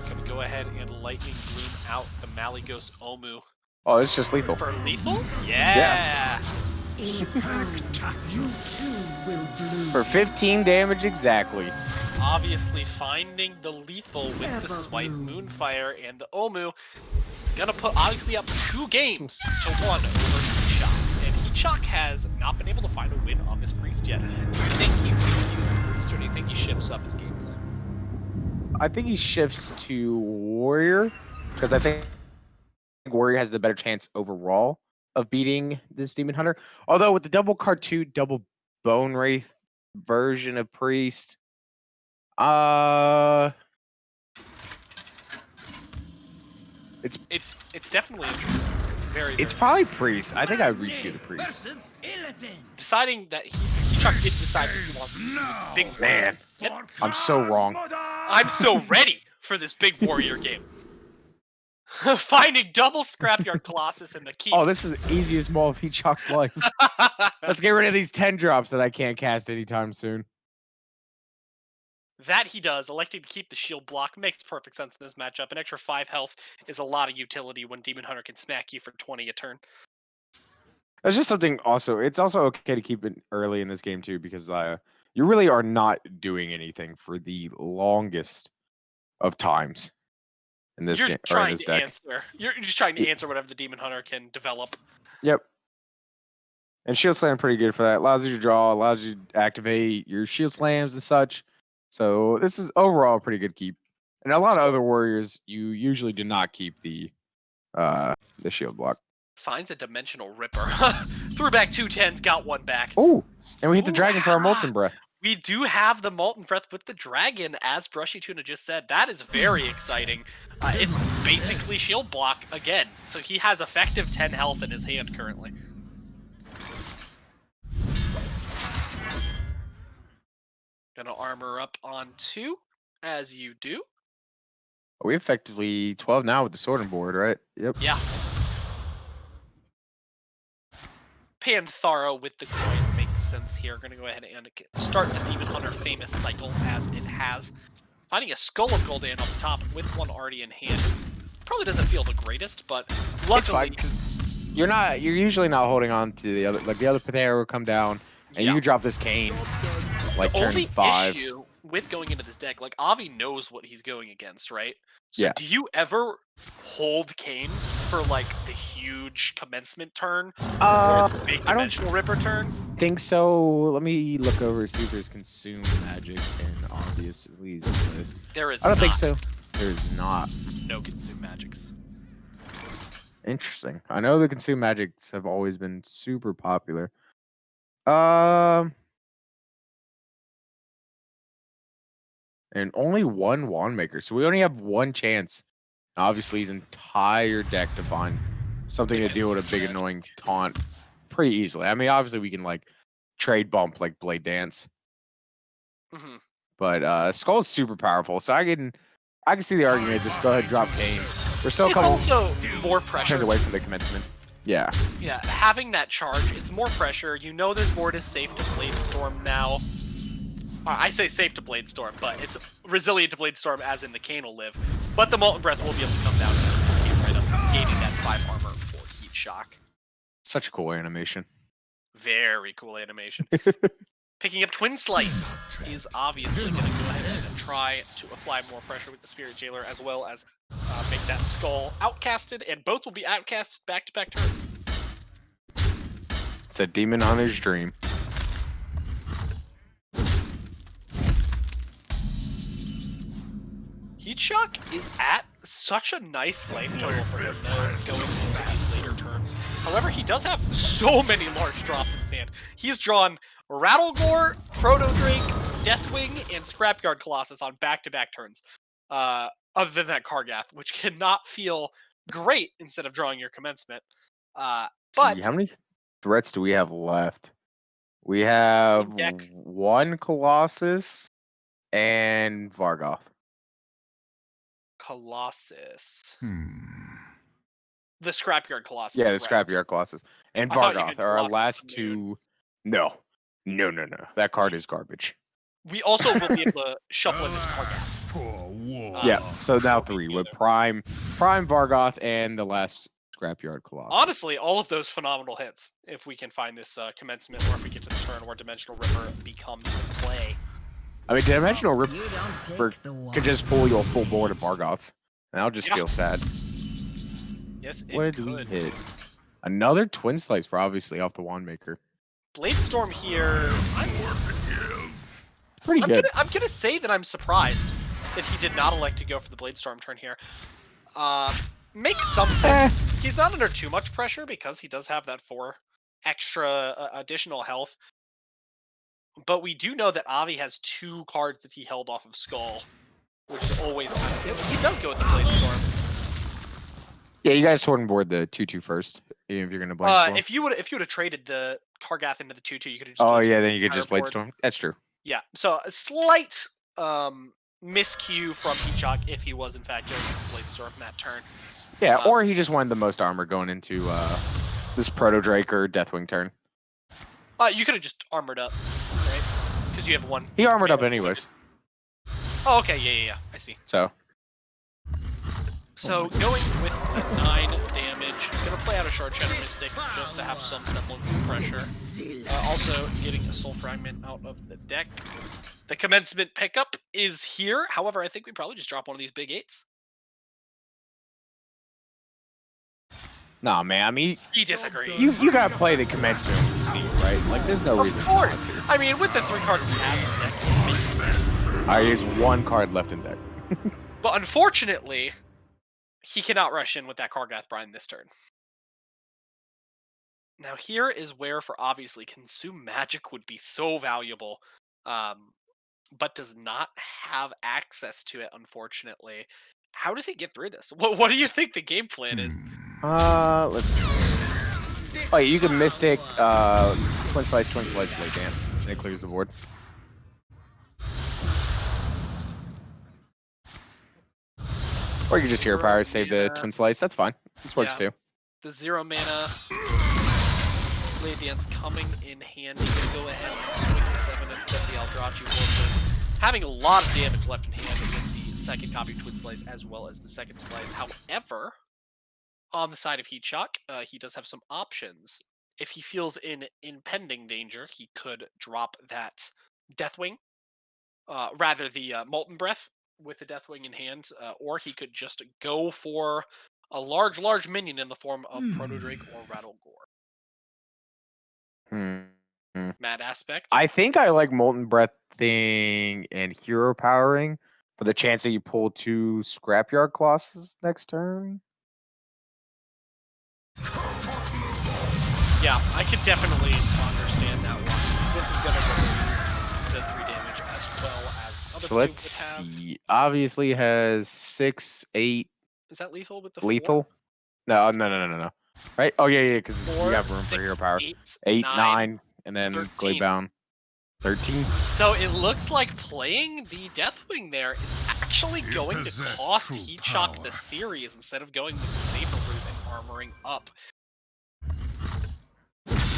Gonna go ahead and Lightning Bloom out the Malygos Omu. Oh, it's just lethal. For lethal? Yeah! You too will bloom. For 15 damage exactly. Obviously finding the lethal with the Swipe Moonfire and the Omu. Gonna put Obviously up 2 games to 1 over HeatShock. And HeatShock has not been able to find a win on this Priest yet. Do you think he will use the Priest, or do you think he shifts up his gameplay? I think he shifts to Warrior, because I think Warrior has the better chance overall of beating this Demon Hunter. Although with the double card 2, double Bone Wraith version of Priest, it's definitely interesting. It's very probably Priest. I think I read you the Priest. deciding that HeatShock did decide that he wants big Man, warrior. I'm so wrong. I'm so ready for this big warrior game. Finding double Scrapyard Colossus in the keep. Oh, this is the easiest maul of HeatShock's life. Let's get rid of these 10 drops that I can't cast anytime soon. That he does, electing to keep the shield block makes perfect sense in this matchup. An extra 5 health is a lot of utility when Demon Hunter can smack you for 20 a turn. That's just something also. It's also okay to keep it early in this game too, because you really are not doing anything for the longest of times in this game or in this deck. You're just trying to answer whatever the Demon Hunter can develop. Yep. And Shield Slam pretty good for that. Allows you to draw, allows you to activate your Shield Slams and such. So this is overall a pretty good keep. And a lot of other warriors, you usually do not keep the shield block. Finds a Dimensional Ripper. Threw back 2 10s, got 1 back. Oh, and we hit the dragon for our Molten Breath. We do have the Molten Breath with the dragon, as BrushyTuna just said. That is very exciting. It's basically shield block again. So he has effective 10 health in his hand currently. Gonna armor up on 2. As you do. We effectively 12 now with the sorting board, right? Yep. Yeah. Panthara with the coin makes sense here. Gonna go ahead and start the Demon Hunter famous cycle as it has. Finding a Skull of Gul'dan on the top with one already in hand. Probably doesn't feel the greatest, but It's luckily... fine, 'cause you're usually not holding on to the other, like the other Panthera will come down, and Yeah. you drop this cane, like The turn only 5. issue with going into this deck, like Avi knows what he's going against, right? So Yeah. do you ever hold Kane for like the huge commencement turn or the big I don't dimensional ripper turn? think so. Let me look over see if there's consume magics in obviously list. There is I don't think not. so. There's not. No consume magics. Interesting. I know the consume magics have always been super popular. And only one wand maker, so we only have one chance. Obviously, his entire deck to find something to deal with a big annoying taunt pretty easily. I mean, obviously we can like trade bump like Blade Dance, Hmm. but Skull's super powerful, so I can see the argument. Just go ahead and drop Kane. We're still a It's couple also more pressure. turns away from the commencement. Yeah. Yeah, having that charge, it's more pressure. You know this board is safe to Blade Storm now. I say safe to Blade Storm, but it's resilient to Blade Storm as in the Kane will live. But the Molten Breath will be able to come down and get right up, gaining that 5 armor for HeatShock. Such a cool animation. Very cool animation. Picking up Twin Slice is obviously going to go ahead and try to apply more pressure with the Spirit Jailer, as well as make that Skull outcasted, and both will be outcasted back-to-back turns. It's a Demon Hunter's dream. HeatShock is at such a nice life total for him going into these later turns. However, he does have so many large drops in his hand. He's drawn Rattlegore, Proto-Drake, Deathwing, and Scrapyard Colossus on back-to-back turns. Other than that Kargath, which cannot feel great instead of drawing your commencement. But See, how many threats do we have left? We have In deck. one Colossus and Vargoth. Colossus. The The Scrapyard Colossus. Yeah, the right. Scrapyard Colossus and I thought you Vargoth meant are our Colossus last the Moon. two. No. That card is garbage. We also will be able to shuffle in this Kargath. Poor war. Yeah, so now will be 3 with together. Prime Vargoth and the last Scrapyard Colossus. Honestly, all of those phenomenal hits. If we can find this commencement, or if we get to the turn where Dimensional Ripper becomes the play. I mean, Dimensional You don't Ripper pick the could just pull you a full board of Vargoths, and I'll just Yeah. feel sad. Yes, it What did we could. hit? Another Twin Slice for obviously off the Wand Maker. Blade Storm here. Pretty good. I'm gonna say that I'm surprised that he did not elect to go for the Blade Storm turn here. Makes some sense. He's not under too much pressure because he does have that 4 extra additional health. But we do know that Avi has 2 cards that he held off of Skull, which is always kind of... He does go with the Blade Storm. Yeah, you guys sword and board the 2/2 first, even if you're gonna blade storm. If you would have traded the Kargath into the 2/2, you could have just... Oh Blade yeah, Stormed then the you could just entire blade board. storm. That's true. Yeah, so a slight miscue from HeatShock if he was in fact going to Blade Storm that turn. Yeah, or he just wanted the most armor going into this Proto Drake or Deathwing turn. You could have just armored up, right? Because you have 1. He armored up Yeah. anyways, Oh, okay, yeah, I see. so So going with the 9 damage, gonna play out a Shard Shadow Mystic just to have some semblance of pressure. Also, getting a Soul Fragment out of the deck. The commencement pickup is here. However, I think we probably just drop one of these big 8s. nah, man. I mean, He disagrees. you gotta play the commencement when you see it, right? Like, there's no reason Of course. not to. I mean, with the 3 cards he has in the deck, it makes sense. He has 1 card left in deck. But unfortunately, he cannot rush in with that Kargath Brine this turn. Now here is where, for obviously, Consume Magic would be so valuable, but does not have access to it, unfortunately. How does he get through this? What do you think the game plan is? Let's see. Oh, yeah, you can Mystic, Twin Slice, Blade Dance, and it clears the board. Or you can just hero Zero power, save the mana. twin slice. That's fine. This works Yeah. too. The 0 mana Blade Dance coming in handy. You can go ahead and swing the 7 and put the Eldrazi Warblades. Having a lot of damage left in hand with the second copy of Twin Slice as well as the second slice. However, on the side of HeatShock, he does have some options. If he feels in impending danger, he could drop that Deathwing, rather the Molten Breath with the Deathwing in hand, or he could just go for a large minion in the form of Proto Drake or Rattle Gore. Mad Aspect. I think I like Molten Breath thing and hero powering for the chance that you pull 2 Scrapyard Colossus next turn. Yeah, I could definitely understand that one. This is going to remove the 3 damage as well as other So let's things would have. see. Obviously has 6, 8 Is that lethal with the 4? lethal. No. Right? Oh yeah, because we 4, have room for hero 6, power. 8, 8, 9, 9, and then 13. Gladebound. 13. So it looks like playing the Deathwing there is actually going to possess cost true HeatShock power. the series instead of going with the safer route and armoring up.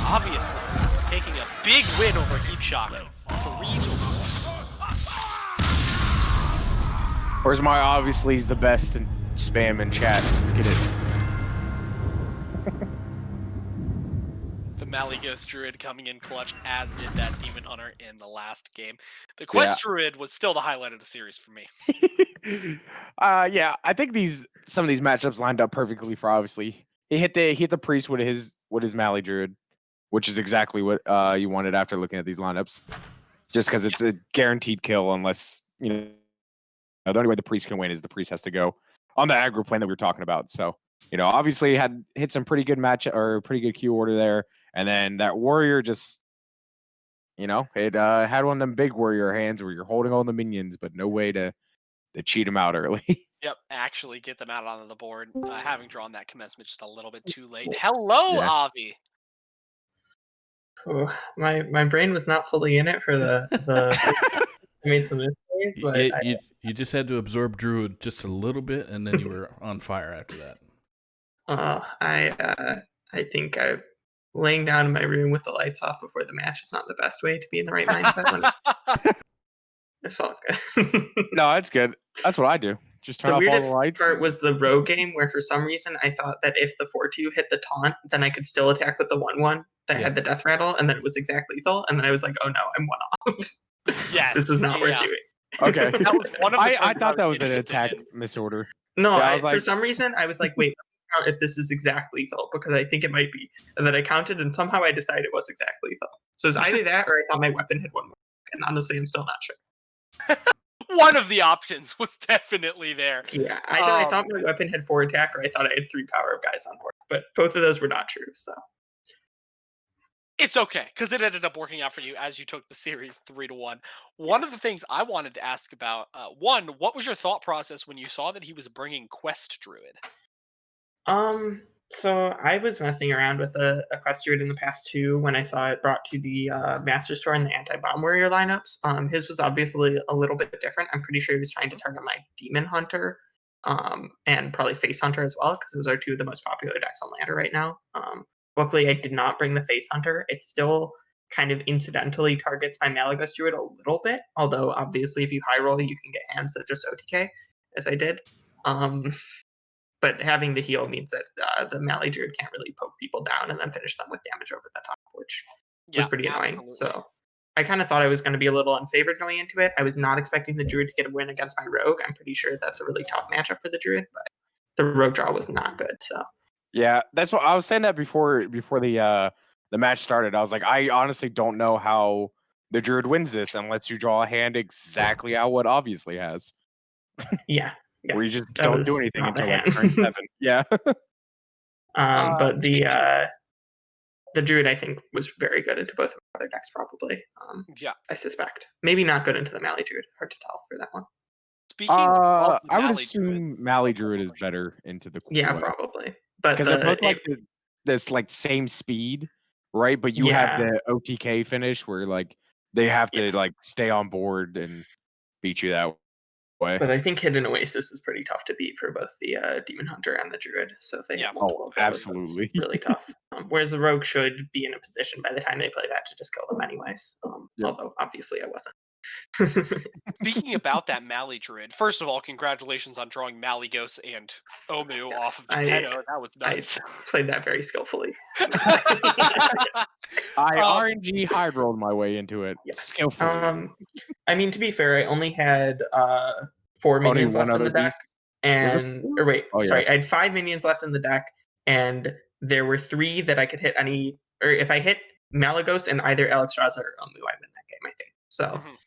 Obviously, taking a big win over HeatShock. 3-1. Where's my obviously is the best in spam in chat. Let's get it. The Malygos Druid coming in clutch, as did that Demon Hunter in the last game. The Quest Druid was still the highlight of the series for me. Yeah, I think some of these matchups lined up perfectly for obviously. He hit the priest with his Mally Druid, which is exactly what you wanted after looking at these lineups. Just because it's a guaranteed kill unless the only way the priest can win is the priest has to go on the aggro plane that we were talking about. So, obviously had hit some pretty good match or pretty good Q order there. And then that warrior just, it had one of them big warrior hands where you're holding all the minions, but no way to cheat them out early. Yep, actually get them out on the board, having drawn that commencement just a little bit too late. Hello, Yeah. Avi! Oh, my brain was not fully in it for the I made some mistakes, but You just had to absorb Druid just a little bit, and then you were on fire after that. I think laying down in my room with the lights off before the match is not the best way to be in the right mindset. It's all good. No, that's good. That's what I do. Just turn The off all weirdest the lights. part was the rogue game, where for some reason I thought that if the 4-2 hit the taunt, then I could still attack with the 1-1 that had the death rattle, and then it was exact lethal, and then I was like, oh no, I'm 1 off. Yes, This is not worth doing. Okay. That was one of the I turns thought that was was an attack interested in. misorder. No, Yeah, I was for like- some reason I was like, wait, let me count if this is exact lethal, because I think it might be. And then I counted, and somehow I decided it was exact lethal. So it's either that, or I thought my weapon had 1 more. And honestly, I'm still not sure. One of the options was definitely there. Yeah, either I thought my weapon had 4 attack, or I thought I had 3 power of guys on board. But both of those were not true. So It's okay, because it ended up working out for you as you took the series 3-1. One of the things I wanted to ask about, one, what was your thought process when you saw that he was bringing Quest Druid? So I was messing around with a Quest Druid in the past too when I saw it brought to the Master Store in the Anti-Bomb Warrior lineups. His was obviously a little bit different. I'm pretty sure he was trying to target my Demon Hunter, and probably Face Hunter as well, because those are 2 of the most popular decks on Ladder right now. Luckily, I did not bring the Face Hunter. It still kind of incidentally targets my Malygos Druid a little bit, although obviously if you high roll, you can get hands that just OTK, as I did. But having the heal means that the Mally Druid can't really poke people down and then finish them with damage over the top, which was pretty annoying. Absolutely. So I kind of thought I was going to be a little unfavored going into it. I was not expecting the Druid to get a win against my Rogue. I'm pretty sure that's a really tough matchup for the Druid, but the Rogue draw was not good. So Yeah, that's what I was saying that before the match started. I was like, I honestly don't know how the Druid wins this unless you draw a hand exactly how what obviously has. yeah. Where you just that don't was do anything not the until like hand. turn 7. Yeah. But speaking- the Druid, I think, was very good into both of my other decks, probably. Yeah. I suspect. Maybe not good into the Mally Druid. Hard to tell for that one. Speaking of I the would Mally assume Mally Druid is better into the Yeah, qUAZ. probably. But Because they're both like this like same speed, right? But you have the OTK finish where like they have to like stay on board and beat you that way. way. But I think Hidden Oasis is pretty tough to beat for both the Demon Hunter and the Druid. So if they Yeah. have multiple of those, that's absolutely. really tough. Whereas the Rogue should be in a position by the time they play that to just kill them anyways. Yep. Although obviously I wasn't. Speaking about that Mali Druid, first of all, congratulations on drawing Malygos and Omu Yes, off of I- Geppetto. That was I nuts. played that very skillfully. I RNG high rolled my way into it Yes. skillfully. I mean, to be fair, I only had 4 Only minions one left in the other deck, beast? or wait, Oh, yeah. sorry, I had 5 minions left in the deck, and there were 3 that I could hit any, or if I hit Malygos and either Alexstrasza or Omu, I win that game, I think. So Mhm.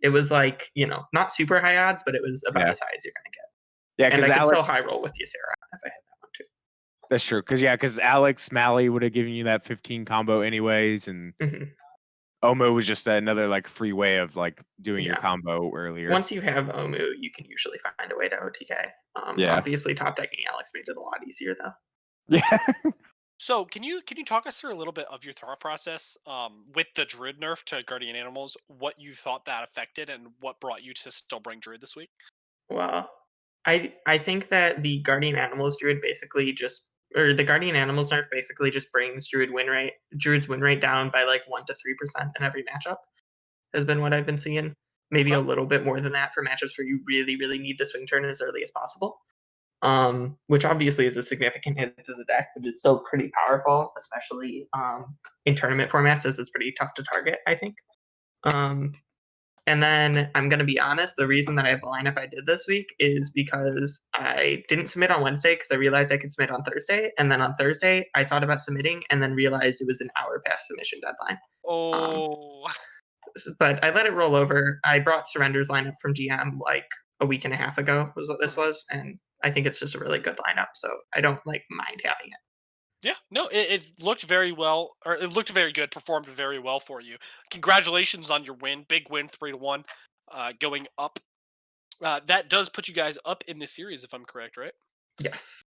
it was like, not super high odds, but it was about Yeah. as high as you're gonna get. Yeah, And because I could Alex. still high roll with Ysera if I hit that one too. That's true. Because Alex Mally would have given you that 15 combo anyways, and Mhm. Omo was just another like free way of like doing your Yeah. combo earlier. Once you have Omu, you can usually find a way to OTK. Yeah. Obviously, top decking Alex made it a lot easier though. Yeah. So can you talk us through a little bit of your thought process with the Druid nerf to Guardian Animals? What you thought that affected, and what brought you to still bring Druid this week? Well, I think that the Guardian Animals Druid basically the Guardian Animals nerf basically just brings Druid's win rate down by like 1 to 3% in every matchup. Has been what I've been seeing. Maybe a little bit more than that for matchups where you really, really need the swing turn as early as possible. Which obviously is a significant hit to the deck, but it's still pretty powerful, especially in tournament formats, as it's pretty tough to target, I think. And then I'm going to be honest, the reason that I have the lineup I did this week is because I didn't submit on Wednesday because I realized I could submit on Thursday. And then on Thursday, I thought about submitting and then realized it was an hour past submission deadline. Oh, But I let it roll over. I brought Surrender's lineup from GM like a week and a half ago was what this was. And I think it's just a really good lineup. So I don't mind having it. yeah. No, it looked very well, or it looked very good. Performed very well for you. Congratulations on your win. Big win, 3-1, going up. That does put you guys up in this series, if I'm correct, right? Yes.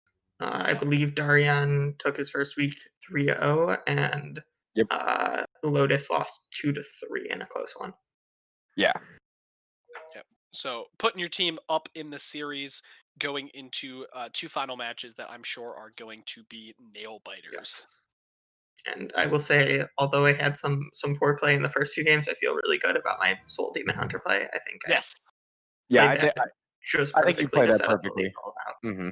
I believe Darian took his first week 3-0, and Yep. Lotus lost 2-3 in a close one. Yeah. So putting your team up in the series, going into 2 final matches that I'm sure are going to be nail biters. And I will say, although I had some poor play in the first 2 games, I feel really good about my Soul Demon Hunter play. I think Yes. Yeah. I chose I think you perfectly played to that set up the perfectly. lethal out, hmm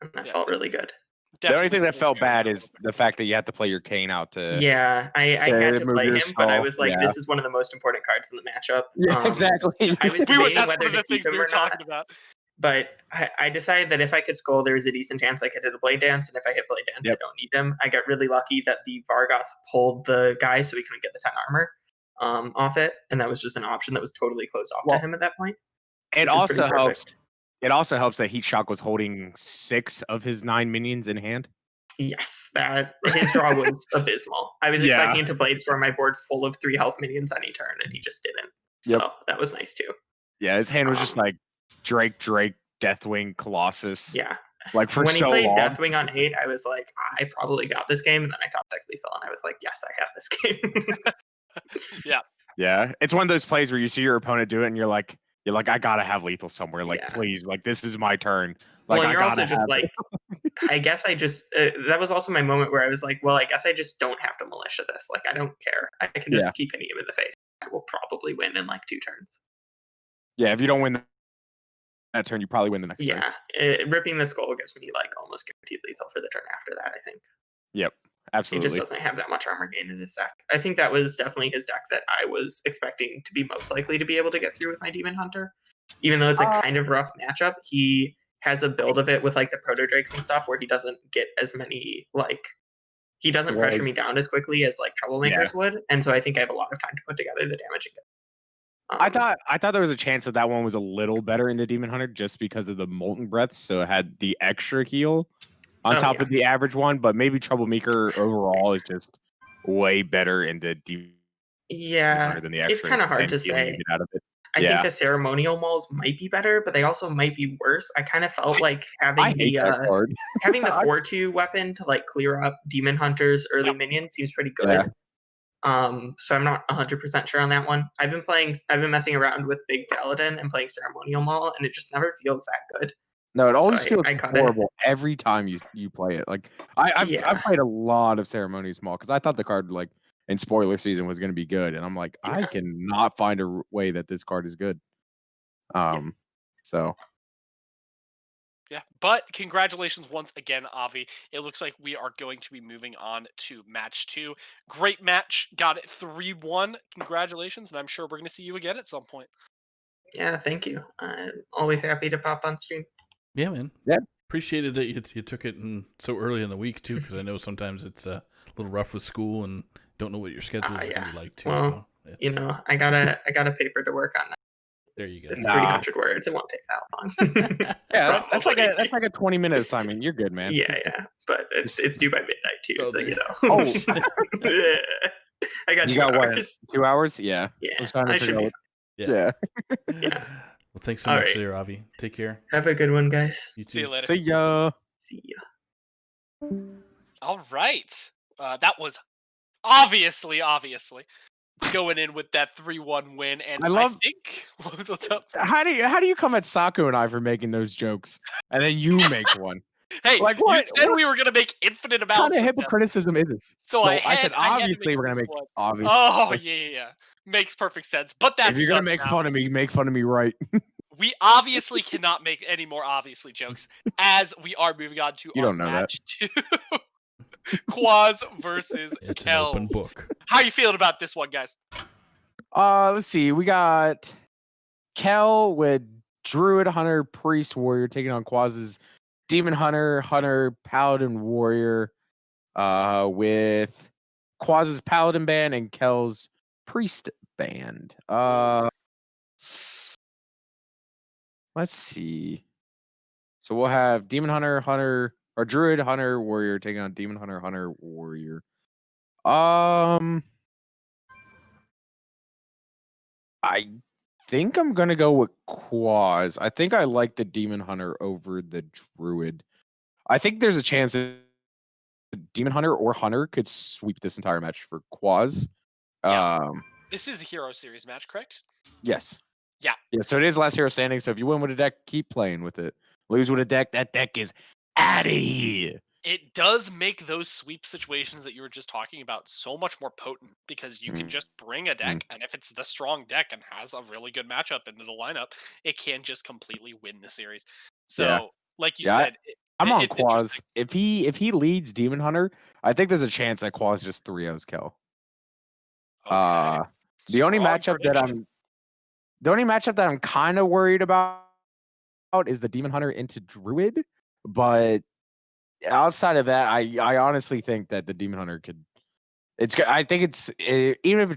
and that Yeah. felt really good. The only thing Definitely that felt very bad well. is the fact that you had to play your Kane out to. Yeah, I to had to move play your him, but I skull, was like, yeah. this is one of the most important cards in the matchup. Yeah, exactly. I was debating That's whether one of the to keep things we him were or not. talking about. But I decided that if I could skull, there was a decent chance I could hit a Blade Dance, and if I hit Blade Dance, Yep. I don't need him. I got really lucky that the Vargoth pulled the guy, so he couldn't get the 10 armor off it, and that was just an option that was totally closed off Well, to him at that point. It which is also pretty helps. perfect. It also helps that HeatShock was holding 6 of his 9 minions in hand. Yes, that his draw was abysmal. I was Yeah. expecting to Bladestorm my board full of 3 health minions any turn, and he just didn't. So Yep. that was nice too. Yeah, his hand was just Um, like Drake, Deathwing, Colossus. Yeah. Like for When he so played long. Deathwing on 8, I was like, I probably got this game, and then I top deck lethal, and I was like, yes, I have this game. Yeah, it's one of those plays where you see your opponent do it, and you're like, I gotta have lethal somewhere. Like, Yeah. please, like this is my turn. Like, Well, I you're gotta also just have like, I guess I just, that was also my moment where I was like, well, I guess I just don't have to militia this. Like, I don't care. I can just Yeah. keep hitting him in the face. I will probably win in like 2 turns. Yeah, if you don't win that turn, you probably win the next turn. Yeah. Ripping the skull gives me like almost guaranteed lethal for the turn after that, I think. Yep, He absolutely. just doesn't have that much armor gain in his deck. I think that was definitely his deck that I was expecting to be most likely to be able to get through with my Demon Hunter. Even though it's a kind of rough matchup, he has a build of it with like the Proto Drakes and stuff where he doesn't get as many, like, he doesn't pressure me down as quickly as like Troublemakers would. And so I think I have a lot of time to put together the damage again. I thought there was a chance that one was a little better in the Demon Hunter just because of the Molten Breaths, so it had the extra heal on top of the average one. But maybe Troublemaker overall is just way better in the Demon Hunter than the extra. It's kind of hard to healing you say. get out of it. I think the ceremonial malls might be better, but they also might be worse. I kind of felt like having the 4/2 weapon to like clear up Demon Hunter's early minions seems pretty good. Yeah. So I'm not 100% sure on that one. I've been messing around with Big Paladin and playing Ceremonial Maul, and it just never feels that good. No, it always So feels I got it. horrible every time you play it. Like I've Yeah. played a lot of Ceremonial Small because I thought the card like in spoiler season was going to be good, and I'm like, I Yeah. cannot find a way that this card is good. So Yeah, but congratulations once again, Avi. It looks like we are going to be moving on to match 2. Great match. Got it 3-1. Congratulations, and I'm sure we're going to see you again at some point. Yeah, thank you. I'm always happy to pop on stream. Yeah, man. Yeah. Appreciated that you took it so early in the week too, because I know sometimes it's a little rough with school and don't know what your schedule is going to be like too. Well, so you know, I got a paper to work on. there you go. It's Nah. 300 words. It won't take that long. yeah, that's like Probably. a 20-minute assignment. You're good, man. Yeah, but it's due by midnight too, Oh, so there- you know. Oh. Yeah. I got You 2 got what? hours. 2 hours? Yeah. Yeah, I was trying to I figure should be out fine. what- Yeah. Yeah. Well, thanks so All much right. there, Avi. Take care. Have a good one, guys. You too. See you later. See ya. See ya. All right. That was obviously going in with that 3-1 win, and I think what's up? How do you come at Saku and I for making those jokes, and then you make one? Hey, Like, you what- said what we were gonna make infinite What kind amounts of of them. hypocriticism is this? So No, I said had to obviously we're gonna this make one. obvious. Oh jokes. yeah. Makes perfect sense. But that's If you're gonna done make now. fun of me, make fun of me right. We obviously cannot make any more obviously jokes as we are moving on to You our don't know that. match 2. qUAZ versus It's an open Khell. book. How you feeling about this one, guys? Let's see. We got Khell with Druid, Hunter, Priest, Warrior taking on qUAZ's Demon Hunter, Paladin, Warrior. With qUAZ's Paladin band and Khell's Priest band. Let's see. So we'll have Demon Hunter, or Druid, Hunter, Warrior taking on Demon Hunter, Warrior. I think I'm gonna go with qUAZ. I think I like the Demon Hunter over the Druid. I think there's a chance that Demon Hunter or Hunter could sweep this entire match for qUAZ. Yeah. This is a Hero Series match, correct? Yes. Yeah. Yeah, so it is last hero standing. So if you win with a deck, keep playing with it. Lose with a deck, that deck is out of here. It does make those sweep situations that you were just talking about so much more potent because you can just bring a deck, and if it's the strong deck and has a really good matchup into the lineup, it can just completely win the series. So, like you said, I'm on it's interesting. qUAZ. If he leads Demon Hunter, I think there's a chance that qUAZ just 3-0s Khell. Okay. The only Strong matchup prediction. that I'm kind of worried about is the Demon Hunter into Druid, but outside of that, I honestly think that the Demon Hunter could. I think even if it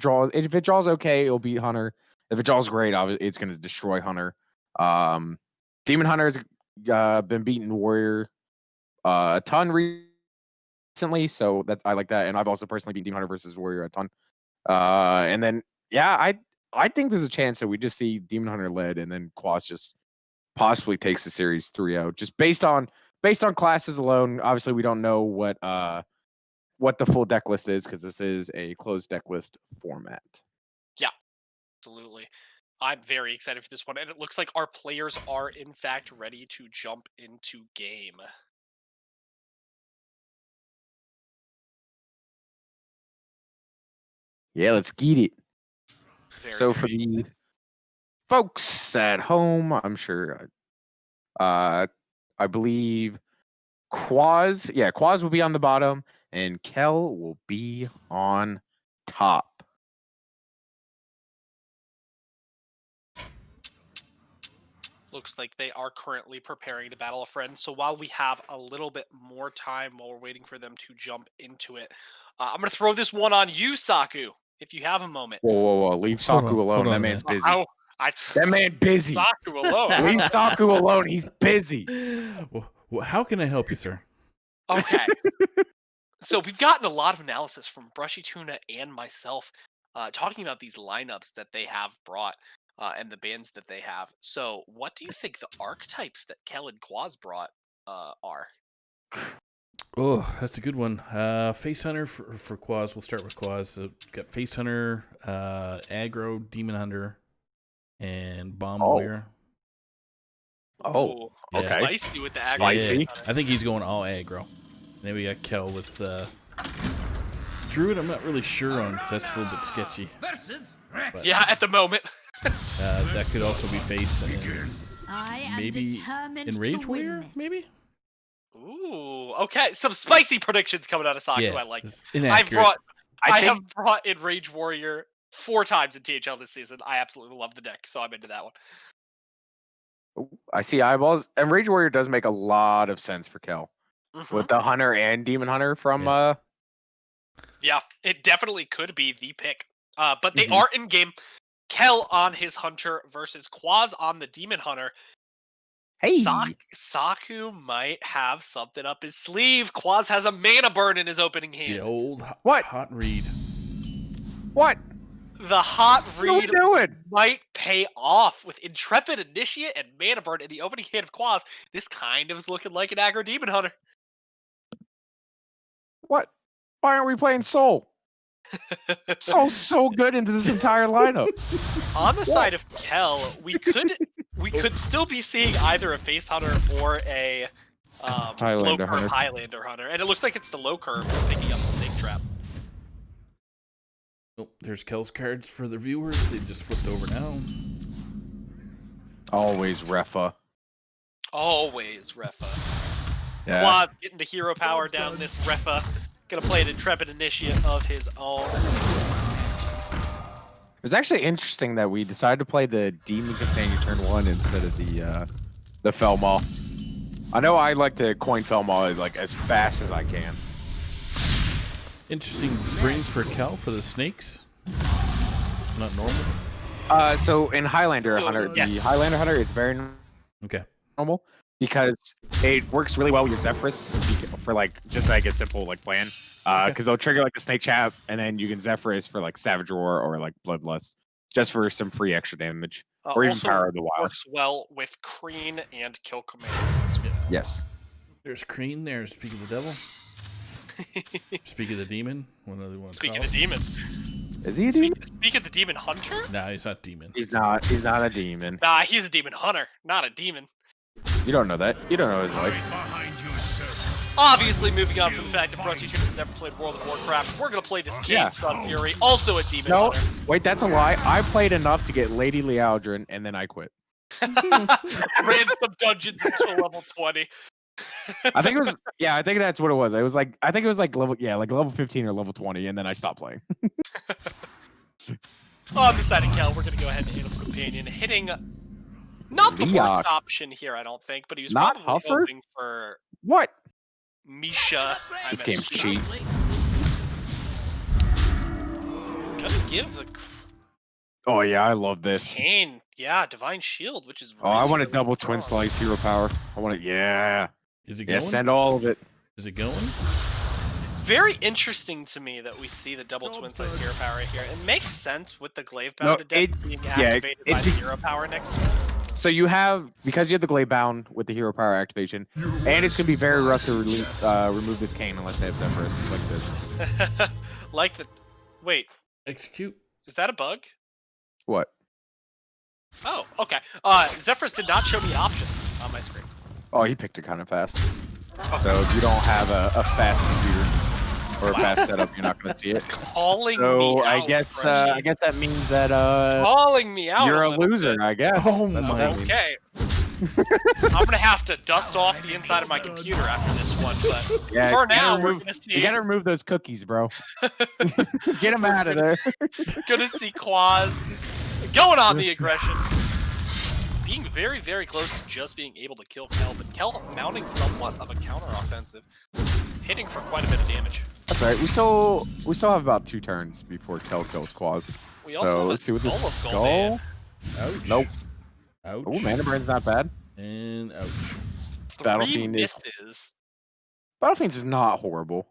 draws okay, it'll beat Hunter. If it draws great, it's going to destroy Hunter. Demon Hunter's been beating Warrior a ton recently, so that I like that, and I've also personally beaten Demon Hunter versus Warrior a ton. And then I think there's a chance that we just see Demon Hunter led, and then qUAZ just possibly takes the series 3-0, just based on classes alone. Obviously, we don't know what the full deck list is because this is a closed deck list format. Yeah, absolutely. I'm very excited for this one, and it looks like our players are in fact ready to jump into game. Yeah, let's get it. Very, For very the excited. folks at home, I'm sure, I believe qUAZ will be on the bottom, and Khell will be on top. Looks like they are currently preparing to battle a friend. So while we have a little bit more time while we're waiting for them to jump into it, I'm going to throw this one on you, Saku, if you have a moment. Whoa. Leave Saku alone. hold That on, man's man. busy. That man busy. Saku alone. Leave Saku alone. He's busy. Well, how can I help you, sir? Okay. So we've gotten a lot of analysis from BrushyTuna and myself talking about these lineups that they have brought and the bands that they have. So what do you think the archetypes that Khell and qUAZ brought are? Oh, that's a good one. Face Hunter for qUAZ. We'll start with qUAZ. So got Face Hunter, Aggro, Demon Hunter, and Bomb Warrior. Oh, Ooh, yeah. okay. Spicy with the aggro. Spicy. Yeah, I think he's going all aggro. And then we got Khell with Druid. I'm not really sure on 'cause that's a little bit sketchy. But, Yeah, at the moment. that could also be Face and I am maybe determined in Rage to Warrior. win this. Maybe. Ooh, okay. Some spicy predictions coming out of Saku. Yeah, I like it. it's inaccurate. I think- have brought in Rage Warrior 4 times in THL this season. I absolutely love the deck, so I'm into that one. I see eyeballs, and Rage Warrior does make a lot of sense for Khell Mhm. with the Hunter and Demon Hunter from. Yeah, it definitely could be the pick. But they Mhm. are in game. Khell on his Hunter versus qUAZ on the Demon Hunter. Hey, Saku might have something up his sleeve. qUAZ has a mana burn in his opening The hand. old What? hot read. what? The hot What are we read doing? might pay off with Intrepid Initiate and Mana Burn in the opening hand of qUAZ. This kind of is looking like an aggro Demon Hunter. What? Why aren't we playing Soul? Soul's so good into this entire lineup. On the side of Khell, we could still be seeing either a Face Hunter or a low Highlander curve Hunter. Highlander Hunter, and it looks like it's the low curve picking up the Snake Trap. Oh, there's Khell's cards for the viewers. They just flipped over now. Always Refa. Always Refa. Yeah. qUAZ getting the hero power down this Refa. Gonna play an Intrepid Initiate of his own. It was actually interesting that we decided to play the Demon Companion turn 1 instead of the Fell Maw. I know I like to coin Fell Maw like as fast as I can. Interesting brings for Khell for the snakes. Not normal. So in Highlander Hunter, the Yes. Highlander Hunter, it's very Okay. normal because it works really well with your Zephyrus for like just like a simple like plan. Because they'll trigger like the Snake Trap, and then you can Zephyrus for like Savage Roar or like Bloodlust, just for some free extra damage, or even Also Power of the Wild. works well with Kreen and Kill Command. Yes. There's Kreen. There's Speak of the Devil. Speak of the Demon. One other one. Speak of the Demon. Is he a demon? Speak of the Demon Hunter? Nah, he's not Demon. He's not. He's not a demon. Nah, he's a Demon Hunter, not a demon. You don't know that. You don't know his life. Behind you, sir. Obviously, moving on from the fact that BrushyTuna has never played World of Warcraft, we're gonna play this King Yeah. Sun Fury, also a Demon No, Hunter. wait, that's a lie. I played enough to get Lady Lialdrin, and then I quit. Ran some dungeons until level 20. I think it was. Yeah, I think that's what it was. It was like I think it was like level 15 or level 20, and then I stopped playing. On the side of Khell, we're gonna go ahead and Animal Companion, hitting not the Leok. worst option here, I don't think, but he was Not probably Huffer? hoping for What? Misha. This game's cheap. Gonna give the Oh yeah, I love this. Kane, yeah, Divine Shield, which is Oh, I really, want a really double strong. twin slice hero power. I want it. Yeah. Is it Yeah, going? send all of it. Is it going? Very interesting to me that we see the double twin size hero power right here. It makes sense with the glaive No, bound deck it- being yeah, activated it's by the be- hero power next to it. So you have because you have the Glade Bound with the hero power activation, and it's gonna be very rough to remove this cane unless they have Zephyrus like this. Like the wait, Execute. is that a bug? What? Oh, okay. Zephyrus did not show me options on my screen. Oh, he picked it kind of fast. So if you don't have a fast computer or a fast setup, you're not gonna see it. Calling So me I out, guess Frenchie. that means that calling me out. you're a little loser. bit. I guess. Oh That's what my- that means. Okay. I'm gonna have to dust off the inside of my computer after this one, but Yeah, for you gotta now, we're remove- gonna see. You gotta remove those cookies, bro. Get them out of there. Gonna see qUAZ going on the aggression, being very, very close to just being able to kill Khell, but Khell mounting somewhat of a counter-offensive, hitting for quite a bit of damage. That's all right. We still have about 2 turns before Khell kills qUAZ. We also So have a let's see what this Skull of Gul'dan. skull. Ouch. Nope. Ouch. Oh, mana burn's not bad. And ouch. 3 Battlefiend is- misses. Battlefiend's not horrible.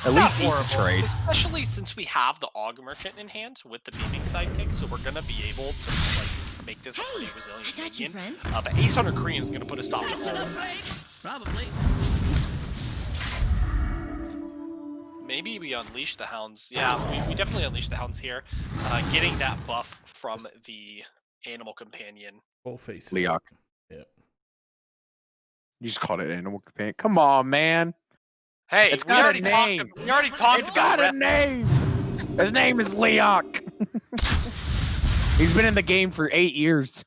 At Not least it's a horrible, trade. especially since we have the Aug Merchant in hand with the beaming sidekick, so we're gonna be able to like make this a pretty resilient I got you, minion. friend. But Ace Hunter Kreen is gonna put a stop to all. Probably. maybe we unleash the hounds. Yeah, we definitely unleash the hounds here. Getting that buff from the animal companion. Full face. Leok. Yep. You just called it animal companion. Come on, man. Hey, It's we got a already talked. name. We already talked It's about got a name. His name is Leok. He's been in the game for 8 years.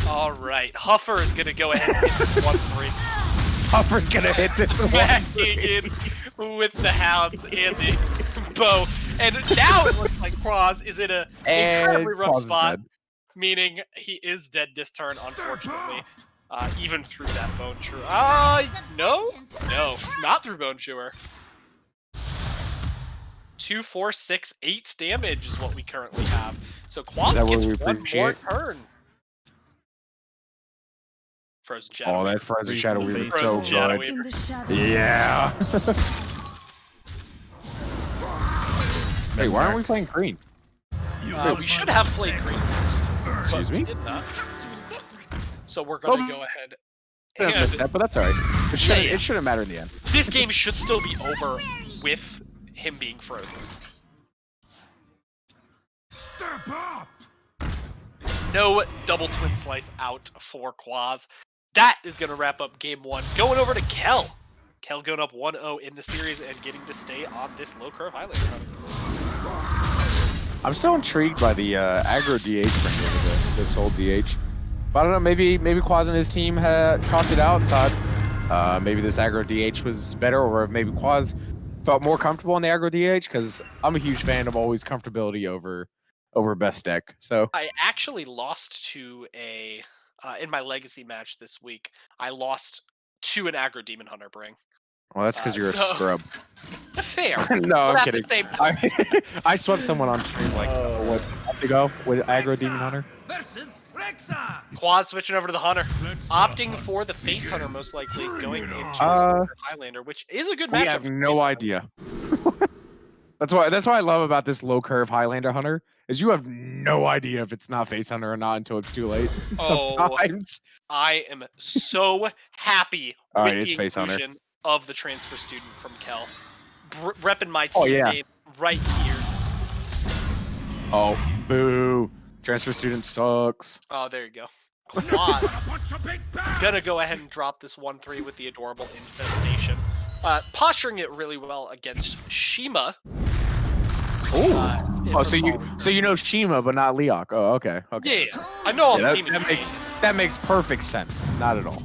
All right, Huffer is gonna go ahead and hit this 1-3. Huffer's gonna hit this one. Backing in with the hounds and the bow, and now it looks like qUAZ is in a incredibly rough qUAZ is spot, dead. meaning he is dead this turn, unfortunately. Even through that bone chewer. No, not through bone chewer. 2, 4, 6, 8 damage is what we currently have. So Is that qUAZ what gets we one more appreciate? turn. Frozen Shadow. Oh, that Weaver. Frozen Shadow Freeze in the Weaver face. so Frozen Shadow good. Weaver. In the shadow. Yeah. Hey, why aren't we playing green? We should have played green first. Excuse but we me? did not. So we're gonna Oh, go ahead. I missed And that, but that's alright. It shouldn't matter in the end. this game should still be over with him being frozen. Step up! No double twin slice out for qUAZ. That is gonna wrap up game 1. Going over to Khell. Khell going up 1-0 in the series and getting to stay on this low curve Highlander. I'm still intrigued by the aggro DH bring over this old DH. But I don't know, maybe qUAZ and his team had talked it out and thought maybe this aggro DH was better, or maybe qUAZ felt more comfortable in the aggro DH, because I'm a huge fan of always comfortability over best deck. So I actually lost to a in my legacy match this week. I lost to an aggro demon hunter bring. well, that's because you're a scrub. Fair. No, I'm But at kidding. the same time, I swept someone on stream like what month ago with aggro demon hunter. Versus Rexa! qUAZ switching over to the hunter, opting for the face hunter most likely, going into the Highlander, which is a good We matchup. have for no face hunter. idea. That's why I love about this low curve Highlander hunter is you have no idea if it's not face hunter or not until it's too late. Oh. Sometimes. I am so happy All with right, the it's face hunter. inclusion of the transfer student from Khell. Repping my Oh, team yeah. name right here. Oh, boo! Transfer student sucks. Oh, there you go. qUAZ What's a big bang? gonna go ahead and drop this 1-3 with the adorable infestation. Posturing it really well against Shima. Oh, so you know Shima, but not Leok. Oh, okay. Okay. Yeah, I know all Yeah, the demons. that makes perfect sense. Not at all.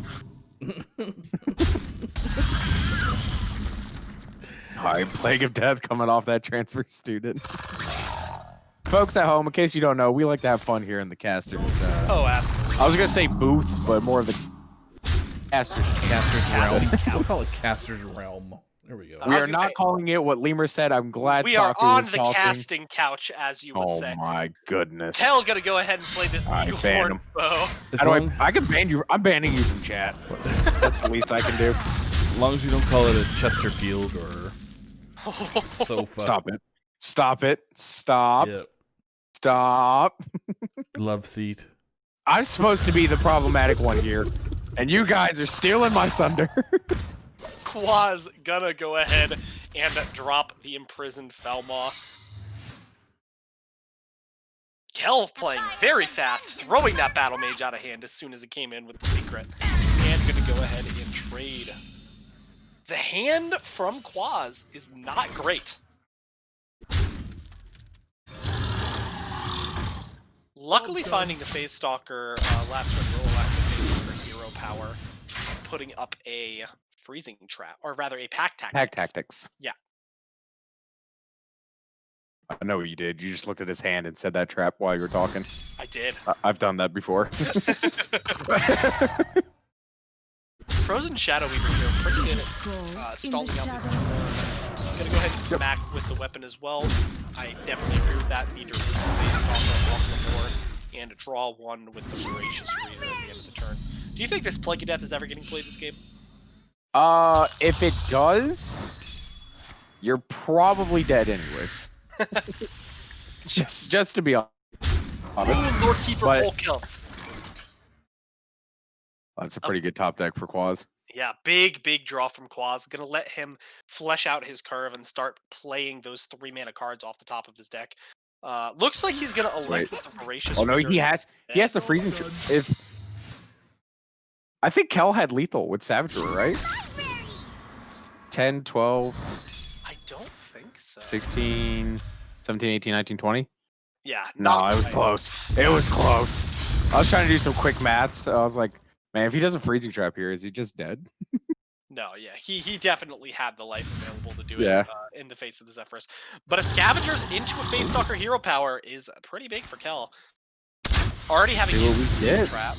All right, Plague of Death coming off that transfer student. Folks at home, in case you don't know, we like to have fun here in the casters. Oh, absolutely. I was gonna say booth, but more of the casters realm. We'll call it Caster's Realm. There we go. I We was are gonna not say- calling it what Leumer said. I'm glad We are Saku on was the talking. casting couch, as you would Oh say. my goodness. Tell gonna go ahead and play this Alright, Eagle ban Horn him. bow. As How do long, I can ban you. I'm banning you from chat. That's the least I can do. as long as you don't call it a Chesterfield or sofa. Stop it. Stop it. Stop. Yep. Stop. Love seat. I'm supposed to be the problematic one here, and you guys are stealing my thunder. qUAZ gonna go ahead and drop the imprisoned Felmaw. Khell playing very fast, throwing that battle mage out of hand as soon as it came in with the secret. And gonna go ahead and trade. The hand from qUAZ is not great. Luckily finding the Phase Stalker last turn roll after Phase Stalker hero power, putting up a freezing trap, or rather a pack tactics. Pack tactics. Yeah. I know what you did. You just looked at his hand and said that trap while you were talking. I did. I've done that before. Frozen Shadow Weaver here, pretty good at stalling out these turns. Gonna go ahead and smack with the weapon as well. I definitely agree with that. Need to remove the Phase Stalker off the board and draw one with the Voracious Reader at the end of the turn. Do you think this Plague of Death is ever getting played this game? If it does, you're probably dead anyways. just to be honest. Doorkeeper but- full kilt. That's a pretty good top deck for qUAZ. Yeah, big draw from qUAZ. Gonna let him flesh out his curve and start playing those 3-mana cards off the top of his deck. Looks like he's gonna elect with the Voracious Oh no, Reader he has instead. the freezing. If I think Khell had lethal with Savagery, right? 10, 12, I don't think so. 16, 17, 18, 19, 20. Yeah, No, not it was quite. close. It was close. I was trying to do some quick maths. I was like, man, if he does a freezing trap here, is he just dead? No, yeah, he definitely had the life available to do Yeah. it in the face of the Zephyrs. But a Scavenger's into a Face Stalker hero power is pretty big for Khell. Already having See what used we the did. trap.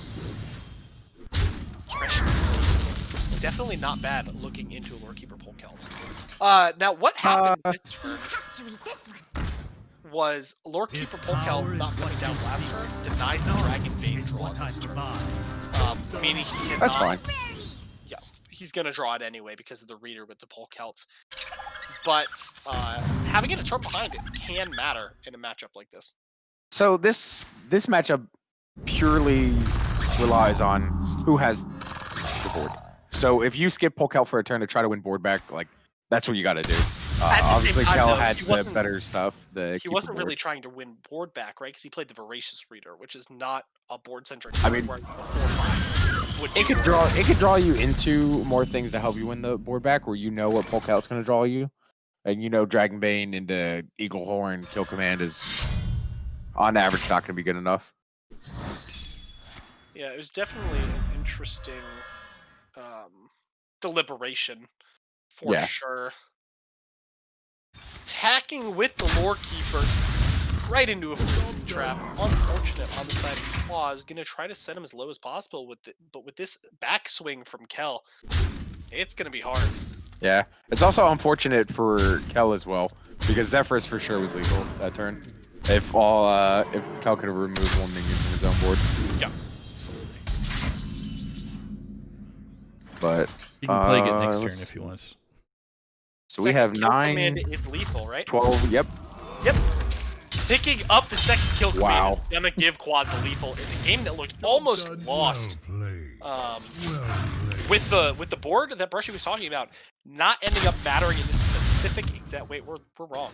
Pressure points. Definitely not bad looking into a Lorekeeper Polkelt. Now what happened this turn was Lorekeeper Polkelt not coming down last turn denies the Dragon Bane draw this turn. Meaning he cannot. That's fine. Yeah, he's gonna draw it anyway because of the reader with the Polkelt. But having it a turn behind it can matter in a matchup like this. So this matchup purely relies on who has the board. So if you skip Polkelt for a turn to try to win board back, like that's what you got to do. Obviously, time, Khell though, had he the wasn't- better stuff. He wasn't really trying to win board back, right? Because he played the Voracious Reader, which is not a board-centric I card mean, where the 4/5 would It do could draw you into more things to help you win the board back, where you know what Polkelt's going to draw you, and you know Dragon Bane into Eagle Horn Kill Command is on average not going to be good enough. Yeah, it was definitely an interesting deliberation for Yeah. sure. Attacking with the Lorekeeper right into a freezing trap. Unfortunate on the side of qUAZ. Gonna try to set him as low as possible but with this backswing from Khell, it's gonna be hard. Yeah, it's also unfortunate for Khell as well, because Zephyrus for sure was lethal that turn. If Khell could have removed one minion from his own board. Yeah, absolutely. But You can plague it next turn let's- if he wants. so we have Kill 9, command is lethal, right? 12. Yep. Yep. Picking up the second kill command Wow. is gonna give qUAZ the lethal in a game that looked almost lost. With the board that Brushy was talking about not ending up mattering in this specific exact. Wait, we're wrong.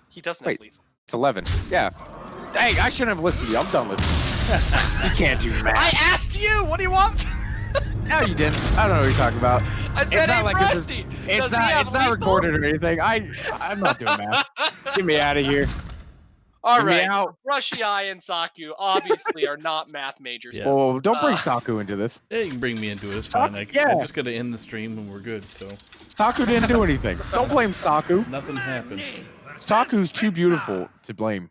He doesn't have Wait. lethal. It's 11. Yeah. Hey, I shouldn't have listened to you. I'm done listening. You can't do I math. asked you. What do you want? No, you didn't. I don't know what you're talking about. I said, It's not hey, like this is. Brushy, It's does he not. have It's not lethal? recorded or anything. I'm not doing math. Get me out of here. All Get me right. out. Brushy Eye and Saku obviously are not math majors. Yeah. Well, don't bring Uh, Saku into this. Yeah, you can bring me into it. It's fine. I yeah. just got to end the stream and we're good. So Saku didn't do anything. Don't blame Saku. nothing happened. Saku's too beautiful to blame.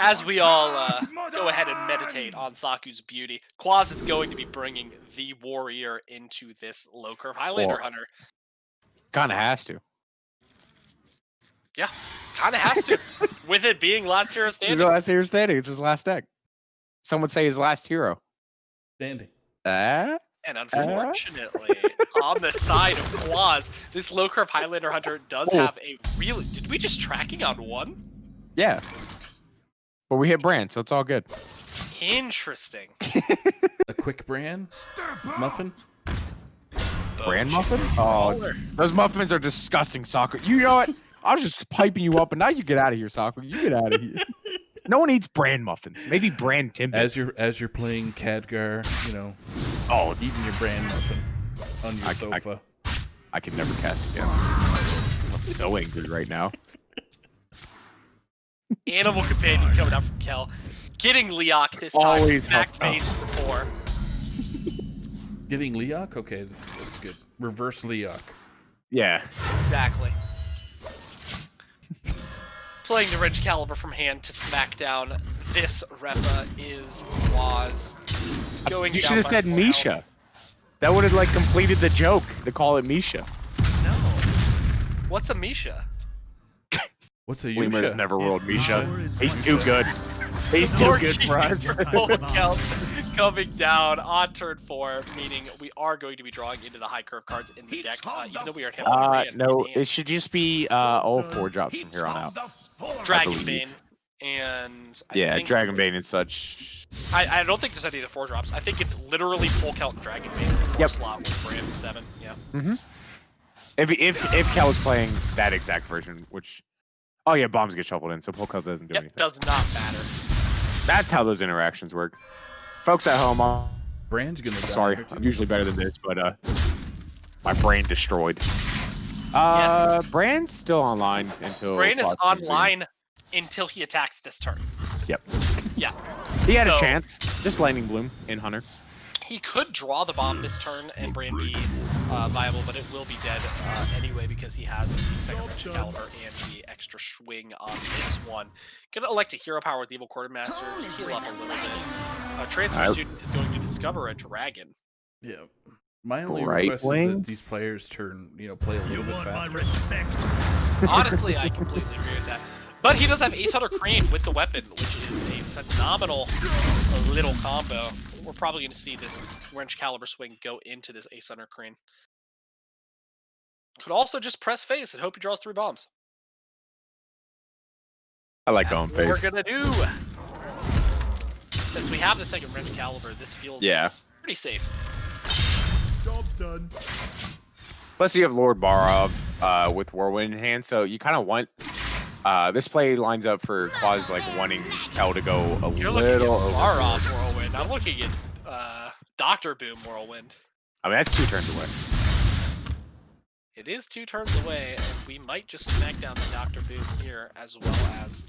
As we all go ahead and meditate on Saku's beauty, qUAZ is going to be bringing the warrior into this low curve Highlander Well, hunter. Kind of has to. Yeah, kind of has to, with it being last hero He's standing. the last hero standing. It's his last deck. Some would say his last hero. Standing. And unfortunately, on the side of qUAZ, this low curve Highlander hunter does have a really. Did we just tracking on one? Yeah. But we hit Brand, so it's all good. Interesting. A quick brand muffin. Brand muffin? Oh, those muffins are disgusting, Saku. You know what? I was just piping you up, and now you get out of here, Saku. You get out of here. No one eats brand muffins. Maybe brand Timbits. As you're playing Khadgar, eating your brand muffin on your sofa. I can never cast again. I'm so angry right now. Animal companion coming out from Khell. Getting Leok this time. Always Back help. base for 4. Getting Leok? Okay, that's good. Reverse Leok. Yeah. Exactly. Playing the Ridge Caliber from hand to smack down this Repa is qUAZ. Going You down should have by said 4 Misha. health. That would have completed the joke to call it Misha. No. What's a Misha? What's a Leumer's Yusha? never rolled Misha. He's too good. He's too good for us. Coming down on turn 4, meaning we are going to be drawing into the high curve cards in the deck, even though we are hit No, it should just be all 4 drops from here on out. Dragon believe. Bane and I Yeah, think Dragon Bane and such. I don't think there's any of the 4-drops. I think it's literally full Khell and Dragon Bait in the 4 slot with Brand and 7. Yeah. Mm-hmm. If Khell is playing that exact version, which, oh yeah, bombs get shuffled in, so Khell doesn't do anything. Does not matter. That's how those interactions work. Folks at home, Brand's gonna die sorry, here, too. I'm usually better than this, but my brain destroyed. Brand's still online until Brand is Quaz comes in. online until he attacks this turn. Yep. Yeah. He had a So- chance. Just Lightning Bloom in Hunter. He could draw the bomb this turn and Brand be viable, but it will be dead anyway because he has the second Wrench Caliber and the extra swing on this one. Gonna elect a hero power with Evil Quartermaster, just heal up a little bit. Transfer Student is going to discover a dragon. Yeah. My only Right request is wing? that these players play a little bit Want my faster. respect? Honestly, I completely agree with that. But he does have Ace Hunter Crane with the weapon, which is a phenomenal little combo. We're probably going to see this Wrench Caliber swing go into this Ace Hunter Crane. Could also just press face and hope he draws 3 bombs. I like That's going what face. we're going to do. Since we have the second Wrench Caliber, this feels pretty safe. Job done. Plus, you have Lord Barov with Whirlwind in hand, so you kind of want. This play lines up for qUAZ like wanting Khell to go a You're looking at little over. Barov Whirlwind. I'm looking at Dr. Boom Whirlwind. I mean, that's 2 turns away. It is 2 turns away, and we might just smack down the Dr. Boom here, as well as...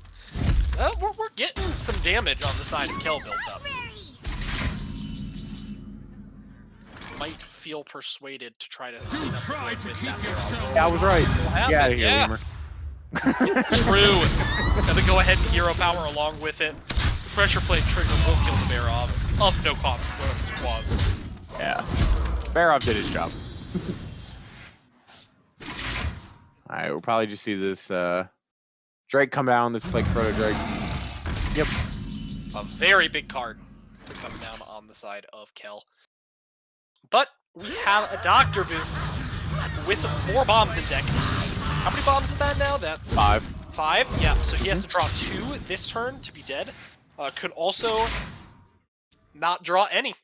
we're getting some damage on the side of Khell built up. Might feel persuaded to try to clean up the Try board to with keep that yourself- barrel. Yeah, I was right. happen, Get out of here, yeah. Leumer. True. Gonna go ahead and hero power along with it. The pressure plate trigger will kill the Barov of no consequence to qUAZ. Yeah. Barov did his job. Alright, we'll probably just see this Drake come down, this Plague Proto Drake. Yep. A very big card to come down on the side of Khell. But we have a Dr. Boom with 4 bombs in deck. How many bombs is that now? That's 5. 5? Yeah, so he has to draw 2 this turn to be dead. Could also not draw any.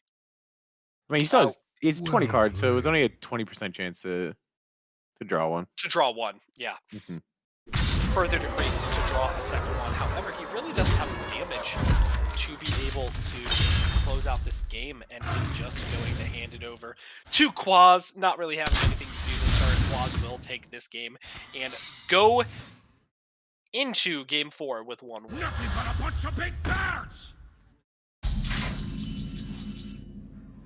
I mean, he still has, it's 20 cards, so it was only a 20% chance to draw one. To draw 1, yeah. Mhm. Further decreased to draw a second one. However, he really doesn't have the damage to be able to close out this game, and he's just going to hand it over to qUAZ. Not really having anything to do this turn. qUAZ will take this game and go into game 4 with 1 win. Nothing but a bunch of big birds.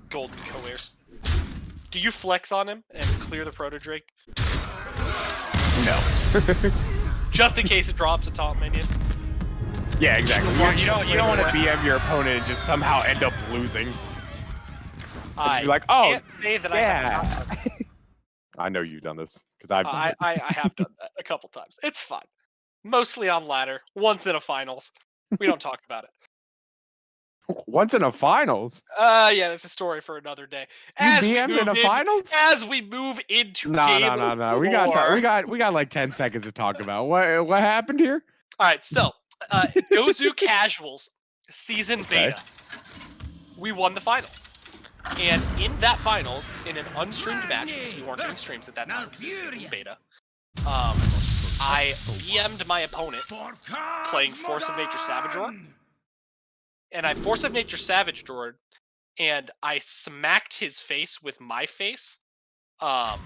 Golden Coerce. Do you flex on him and clear the Proto Drake? No. Just in case it drops a top minion? Yeah, exactly. You don't want to Right. BM your opponent and just somehow end up losing. I Be like, oh, can't say that I have not done that. I know you've done this because I've done I have done that a couple times. It's fun. Mostly on ladder, once in a finals. We don't talk about it. it. Once in a finals. Yeah, that's a story for another day. You As we BM'd in move a finals? As we move into No, game no. We 4. got like 10 seconds to talk about. What happened here? All right, so Gozu Casuals season Okay. beta. We won the finals. And in that finals, in an unstreamed match, because we weren't doing streams at that time because it was season beta, I BM'd my opponent playing Force of Nature Savage Roar. And I Force of Nature Savage Roared, and I smacked his face with my face, as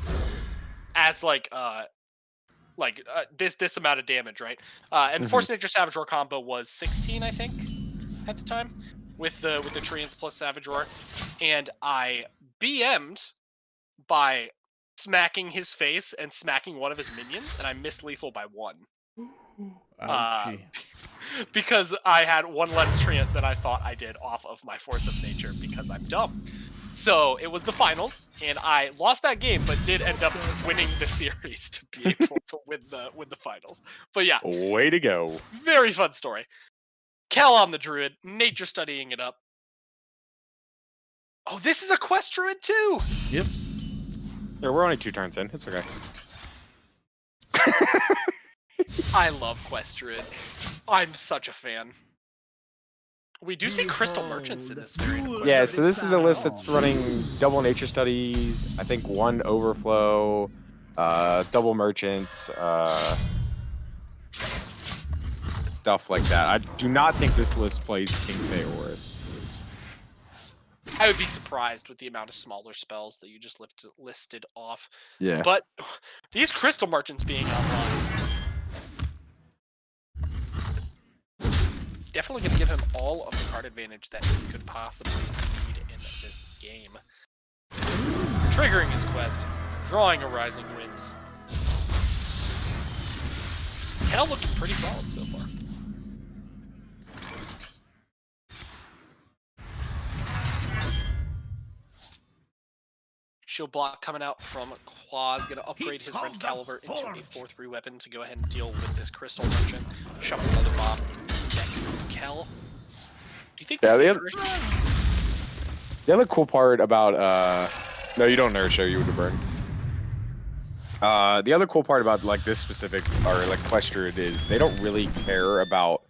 this amount of damage, right? And the Force of Nature Savage Roar combo was 16, I think, at the time, with the Treants plus Savage Roar, and I BM'd by smacking his face and smacking one of his minions, and I missed lethal by 1. Ouchie. Because I had 1 less treant than I thought I did off of my Force of Nature because I'm dumb. So it was the finals, and I lost that game, but did end up winning the series to be able to win the finals. But yeah, Way to go. very fun story. Khell on the Druid, nature studying it up. Oh, this is a Quest Druid too! Yep. Yeah, we're only 2 turns in. It's okay. I love Quest Druid. I'm such a fan. We do see crystal merchants in this variant. Yeah, so this is the list that's running double nature studies, I think 1 overflow, double merchants, stuff like that. I do not think this list plays King Theoris. I would be surprised with the amount of smaller spells that you just listed off. Yeah. But these crystal merchants being online, definitely going to give him all of the card advantage that he could possibly need in this game. Triggering his quest, drawing a Rising Winds. Khell looking pretty solid so far. Shield block coming out from qUAZ, going to upgrade his Red Caliber into a 4/3 weapon to go ahead and deal with this Crystal Merchant. Shuffle another bomb into deck of Khell. Do you think the other cool part about no, you don't nourish her, you would have burned. The other cool part about like this specific or like quest druid is they don't really care about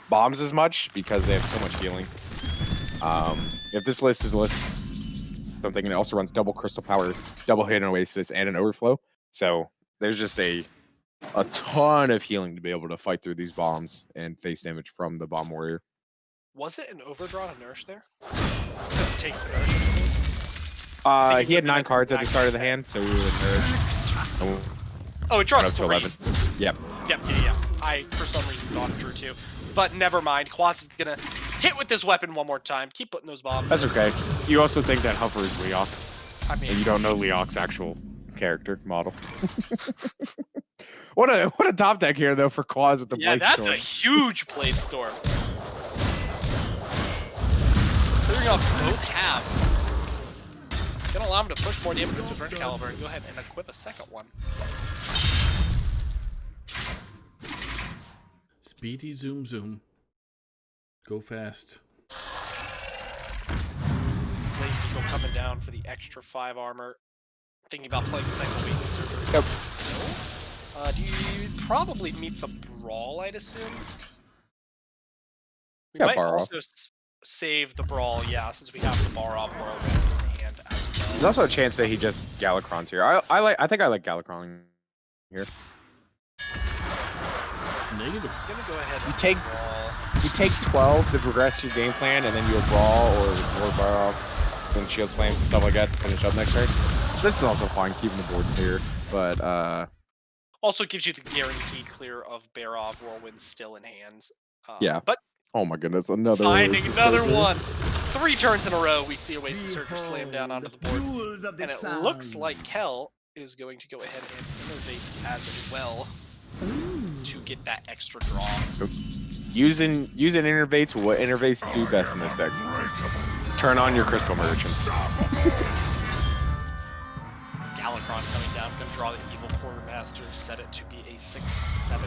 bombs as much because they have so much healing. If this list is the list something, and it also runs double crystal power, double hidden oasis, and an overflow. So there's just a ton of healing to be able to fight through these bombs and face damage from the bomb warrior. Was it an overdraw to nourish there? Since it takes the nourish. He had 9 cards at the start of the hand, so we would nourish. Oh, it draws up to 3. 11. Yep. Yeah. I, for some reason, thought it drew 2. But never mind. qUAZ is going to hit with this weapon one more time. Keep putting those bombs. That's okay. You also think that Huffer is Leok. I mean, And you don't know Leok's actual character model. What a top deck here, though, for qUAZ with the Blade that's Storm. a huge Blade Storm. Clearing off both halves. Gonna allow him to push more damage with his Red Caliber and go ahead and equip a second one. Speedy zoom zoom. Go fast. Blade Eagle coming down for the extra 5 armor. Thinking about playing the second Oasis Surgery. Yep. Do you probably meets a Brawl, I'd assume? We Yeah, might Barov. also save the Brawl, yeah, since we have the Barov Whirlwind in hand as well. There's also a chance that he just Galacrons here. I think I like Galacroning here. Negative. I'm gonna go ahead You and take- Brawl. You take 12 to progress your game plan, and then you Brawl or Barov and Shield Slams and stuff like that to finish up next turn. This is also fine, keeping the board clear, but Also gives you the guaranteed clear of Barov Whirlwind still in hand. Yeah. But oh my goodness, another finding Oasis another Surgery. one. 3 turns in a row, we see Oasis Surgery slam down onto the board. And it looks like Khell is going to go ahead and innovate as well to get that extra draw. Using innervates what innervates do best in this deck. Turn on your Crystal Merchants. Galacron coming down, going to draw the Evil Quartermaster, set it to be a 6/7.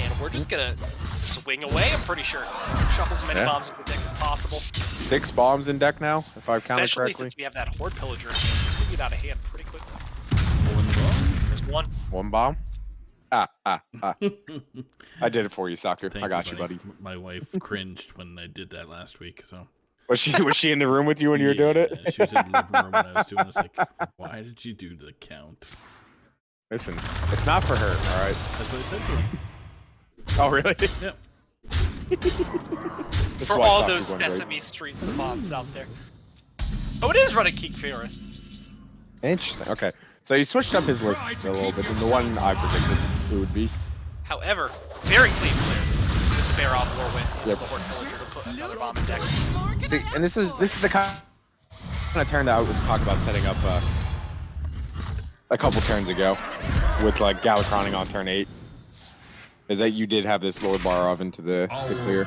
And we're just going to swing away, I'm pretty sure. Shuffle as many bombs into the deck as possible. 6 bombs in deck now, if I've counted Especially correctly. since we have that Horde Pillager. It's going to get out of hand pretty quickly. There's one. 1 bomb. I did it for you, Soccer. I got you, buddy. My wife cringed when I did that last week, so. Was she in the room with you when you were doing it? Yeah, she was in the living room when I was doing it. It's like, why did you do the count? Listen, it's not for her, all right? That's what I said to her. Oh, really? Yep. This is For why all Soccer's those going great. Sesame Street savants out there. Oh, it is running King Ferris. Interesting. Okay, so he switched up his list a little bit than the one I predicted it would be. However, very clean clear with the Barov Whirlwind. Yep. The Horde Pillager to put another bomb in deck. See, and this is the kind of turn that I was talking about setting up a couple turns ago with like Galacroning on turn 8. Is that you did have this Lord Barov into the clear.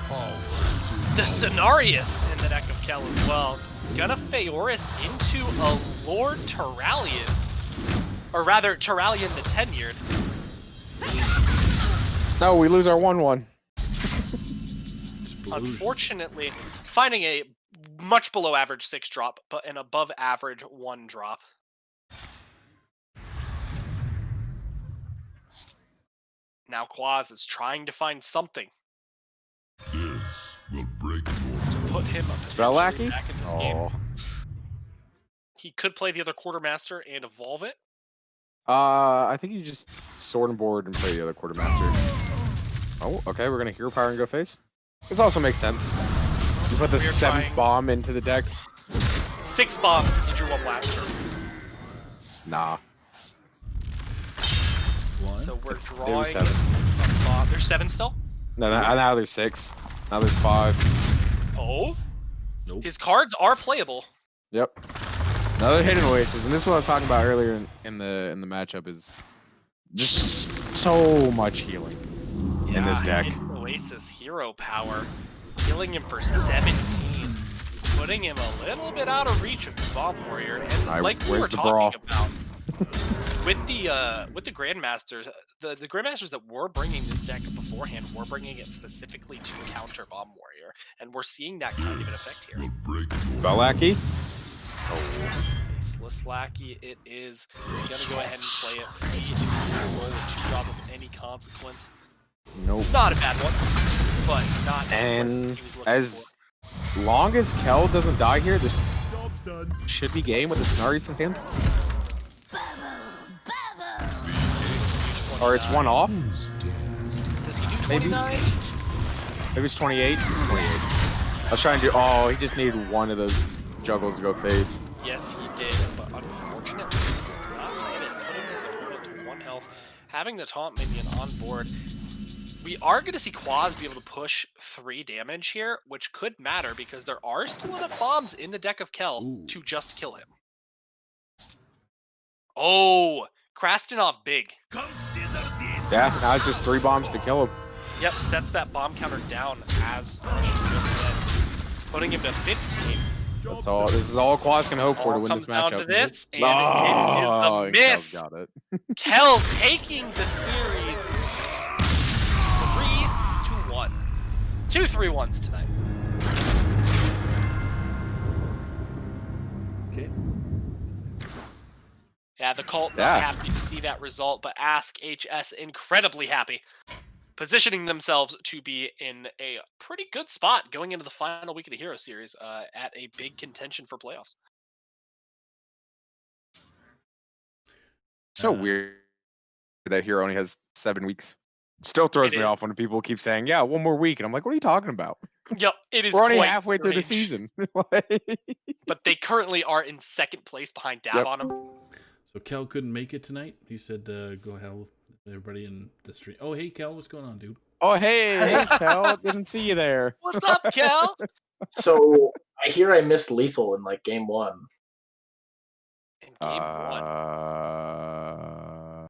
The Cenarius in the deck of Khell as well. Gonna Feoris into a Lord Turalian. Or rather, Turalian the Tenured. No, we lose our 1/1. Unfortunately, finding a much below average 6 drop, but an above average 1 drop. Now qUAZ is trying to find something. This will bring him Spell Lackey? back in this game. He could play the other Quartermaster and evolve it. I think you just sword and board and play the other Quartermaster. Oh, okay, we're gonna Hero Power and go face. This also makes sense. You put the 7th bomb into the deck. 6 bombs since he drew one last turn. Nah. So we're There drawing was 7. a bomb. There's 7 still? No, now there's 6. Now there's 5. Oh? Nope. His cards are playable. Yep. Another hidden Oasis, and this is what I was talking about earlier in the matchup is just so much healing in this deck. Hidden Oasis Hero Power. Killing him for 17. Putting him a little bit out of reach of his Bomb Warrior. And like we were talking about, with the Grandmasters, the Grandmasters that were bringing this deck beforehand were bringing it specifically to counter Bomb Warrior, and we're seeing that kind of an effect here. Spell Lackey? Faceless Lackey, it is. You're gonna go ahead and play it. See if you can roll a 2-drop of any consequence. Nope. Not a bad one, but not. And as long as Khell doesn't die here, this should be game with the Snarries in hand. Or it's 1 off. Does he do 29? Maybe it's 28. It's 28. I was trying to do. Oh, he just needed one of those juggles to go face. Yes, he did, but unfortunately, he does not hit it, putting his opponent to 1 health. Having the taunt minion on board, we are going to see qUAZ be able to push 3 damage here, which could matter because there are still enough bombs in the deck of Khell to just kill him. Oh, Krasnov big. Yeah, now it's just 3 bombs to kill him. Yep, sets that bomb counter down as Brushy just said, putting him to 15. That's all. This is all qUAZ can hope for to win this matchup. Down to this, and oh, it is a miss. Got it. Khell taking the series 3-1. 2 3-1s tonight. Okay. Yeah, the cult not happy to see that result, but AskHS incredibly happy, positioning themselves to be in a pretty good spot going into the final week of the Hero Series at a big contention for playoffs. So weird that Hero only has 7 weeks. Still throws me off when people keep saying, "Yeah, 1 more week," and I'm like, "What are you talking about?" Yep, it is. We're only halfway through the season. But they currently are in 2nd place behind Dab on them. So Khell couldn't make it tonight. He said, "Go hell, everybody in the street." Oh, hey, Khell, what's going on, dude? Oh, hey, Khell, didn't see you there. What's up, Khell? So I hear I missed lethal in like game 1. In game 1.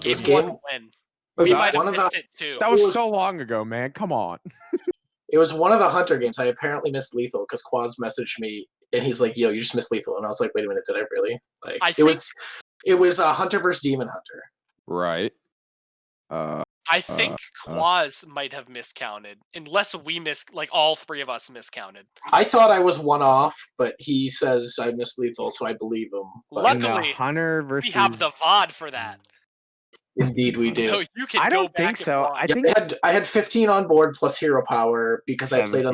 Game 1 when? Was We that might have one of missed the- it too. That was so long ago, man. Come on. It was one of the Hunter games. I apparently missed lethal because qUAZ messaged me and he's like, "Yo, you just missed lethal," and I was like, "Wait a minute, did I really?" Like, it was a Hunter versus Demon Hunter. Right. I think qUAZ might have miscounted, unless we like all 3 of us miscounted. I thought I was 1 off, but he says I missed lethal, so I believe him. But Luckily, Hunter versus... we have the VOD for that. Indeed, we do. So you can I go don't think back so. and I watch. think I had 15 on board plus hero power because I played 17.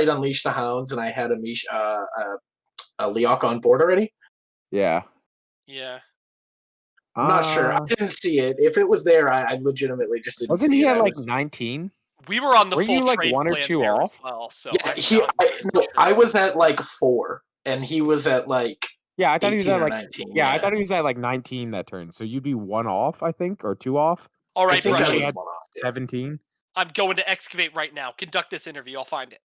Unleash the Hounds and I had a Leok on board already. Yeah. Yeah. I'm not sure. I didn't see it. If it was there, I legitimately just didn't Wasn't see he it. at like 19? We were on the Were full you like trade 1 or plan 2 there off? as well, so Yeah, I was at like 4, and he was at like Yeah, I thought he was at like 19. Yeah, I thought he was at like 19 that turn. So you'd be 1 off, I think, or 2 off. All right, I think Brushy, I was 1 off. 17. I'm going to excavate right now. Conduct this interview. I'll find it.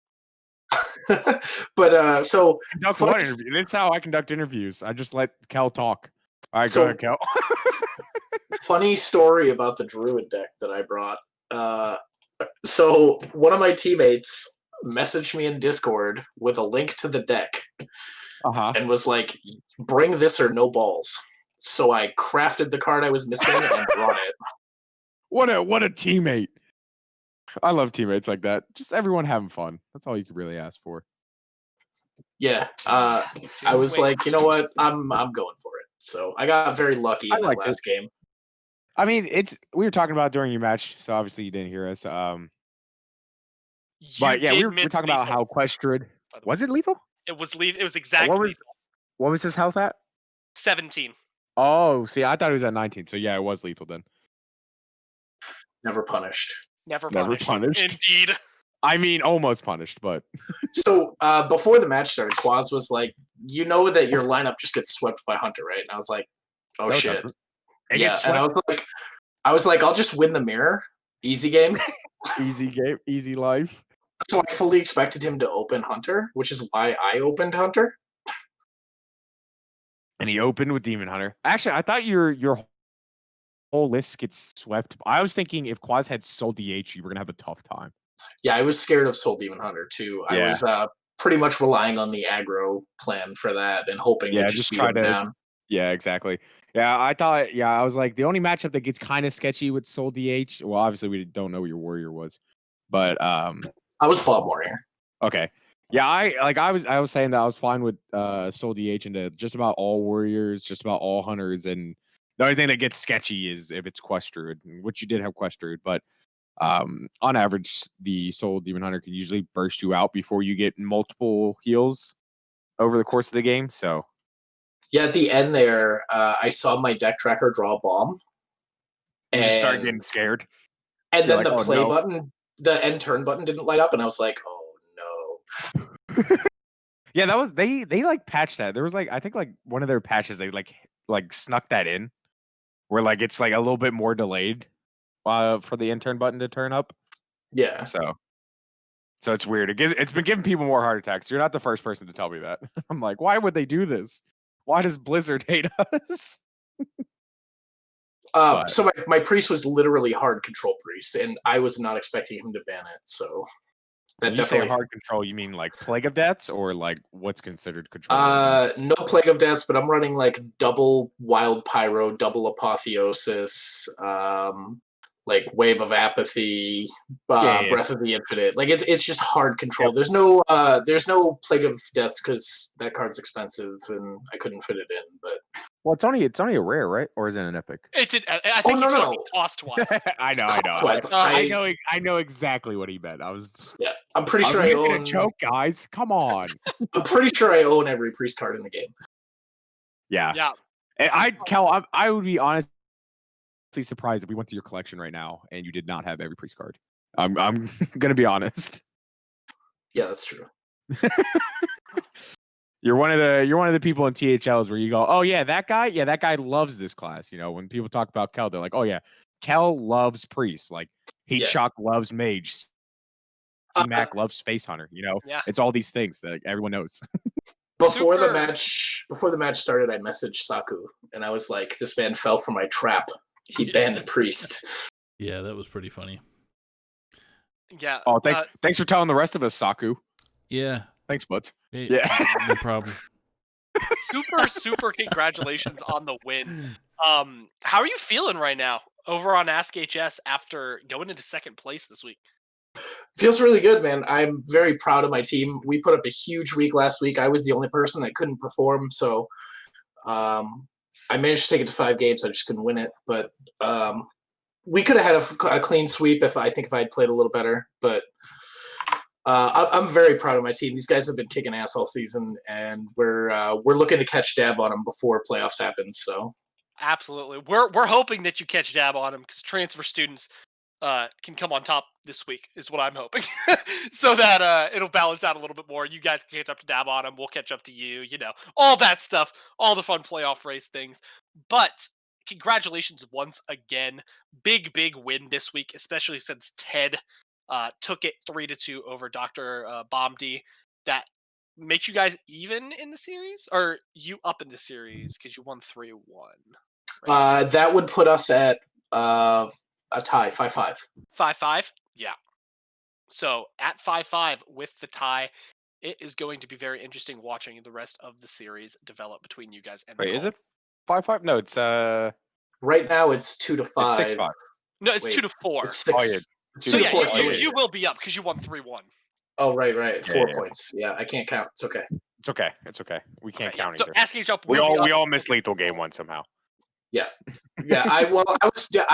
But so Conduct one interview. That's how I conduct interviews. I just let Khell talk. All right, go ahead, Khell. funny story about the Druid deck that I brought. So one of my teammates messaged me in Discord with a link to the deck and was like, "Bring this or no balls." So I crafted the card I was missing and brought it. What a teammate. I love teammates like that. Just everyone having fun. That's all you could really ask for. Yeah. I was like, you know what? I'm going for it. So I got very lucky in that last game. I mean, we were talking about during your match, so obviously you didn't hear us. But yeah, did we're miss talking about lethal, how Questured by the way. was it lethal? It was What exactly was, what was his health at? 17. Oh, see, I thought he was at 19. So yeah, it was lethal then. Never punished. Never Never punished. punished. Indeed. I mean, almost punished, but So before the match started, qUAZ was like, "You know that your lineup just gets swept by Hunter, right?" And I was like, "Oh no, it shit, doesn't. It yeah." gets And I was like, "I'll just win the mirror, easy game." easy game, easy life. So I fully expected him to open Hunter, which is why I opened Hunter. And he opened with Demon Hunter. Actually, I thought your whole list gets swept. I was thinking if qUAZ had Soul DH, you were gonna have a tough time. Yeah, I was scared of Soul Demon Hunter too. I Yeah. was pretty much relying on the aggro plan for that and hoping to just beat him down. Yeah, exactly. Yeah, I thought. Yeah, I was like the only matchup that gets kind of sketchy with Soul DH. Well, obviously we don't know what your warrior was, but I was Bob Warrior. okay. Yeah, I was saying that I was fine with Soul DH into just about all warriors, just about all hunters, and the only thing that gets sketchy is if it's Questured, which you did have Questured, but on average, the Soul Demon Hunter can usually burst you out before you get multiple heals over the course of the game. So Yeah, at the end there, I saw my deck tracker draw a bomb. you just start getting scared. And You're then like, the "Oh, play no." button, the end turn button didn't light up, and I was like, "Oh no." Yeah, that was they like patched that. There was like I think like one of their patches they like snuck that in where like it's like a little bit more delayed for the intern button to turn up. Yeah. So it's weird. It's been giving people more heart attacks. You're not the first person to tell me that. I'm like, why would they do this? Why does Blizzard hate us? So my priest was literally hard control priest, and I was not expecting him to ban it. So that When you definitely say hard control, you mean like Plague of Deaths or like what's considered control? no Plague of Deaths, but I'm running like double Wild Pyro, double Apotheosis, like Wave of Apathy, Yeah. Breath of the Infinite. Like it's just hard control. Yep. There's no Plague of Deaths because that card's expensive and I couldn't fit it in. But Well, it's only a rare, right? Or is it an epic? I think no, he's no. talking cost-wise. I know. I know exactly what he meant. I was just, yeah, I'm pretty sure I making own a joke, guys. Come on. I'm pretty sure I own every priest card in the game. Yeah. Yeah. And Khell, I would be honestly surprised if we went through your collection right now and you did not have every priest card. I'm gonna be honest. Yeah, that's true. You're one of the people in THLs where you go, oh yeah, that guy loves this class. You know, when people talk about Khell, they're like, oh yeah, Khell loves priest. Like HeatShock loves mage. C-Mac loves face hunter. You know, it's all these things that everyone knows. Before the match started, I messaged Saku and I was like, "This man fell for my trap. He banned priest." Yeah, that was pretty funny. Yeah. Oh, thanks for telling the rest of us, Saku. Yeah. Thanks, Butts. Hey, Yeah. No problem. Super congratulations on the win. How are you feeling right now over on AskHS after going into second place this week? Feels really good, man. I'm very proud of my team. We put up a huge week last week. I was the only person that couldn't perform, so I managed to take it to 5 games. I just couldn't win it, but we could have had a clean sweep if I had played a little better. But I'm very proud of my team. These guys have been kicking ass all season, and we're looking to catch dab on them before playoffs happen. So absolutely, we're hoping that you catch dab on them because transfer students can come on top this week is what I'm hoping, so that it'll balance out a little bit more. You guys can catch up to dab on them. We'll catch up to you. You know, all that stuff, all the fun playoff race things. But congratulations once again. Big win this week, especially since Ted took it 3-2 over Dr. Bomdi. That makes you guys even in the series, or you up in the series because you won 3-1. Right? that would put us at a tie, 5-5. 5-5, yeah. So at 5-5 with the tie, it is going to be very interesting watching the rest of the series develop between you guys and. Wait, is it 5-5? No, it's right now it's 2-5. It's 6-5. No, it's 2-4. It's 6. Oh, yeah. So yeah, you will be up because you won 3-1. Oh right, 4 Yeah. points. Yeah, I can't count. It's okay. It's okay. We can't count So either. AskHS We all missed lethal game 1 somehow. Yeah. I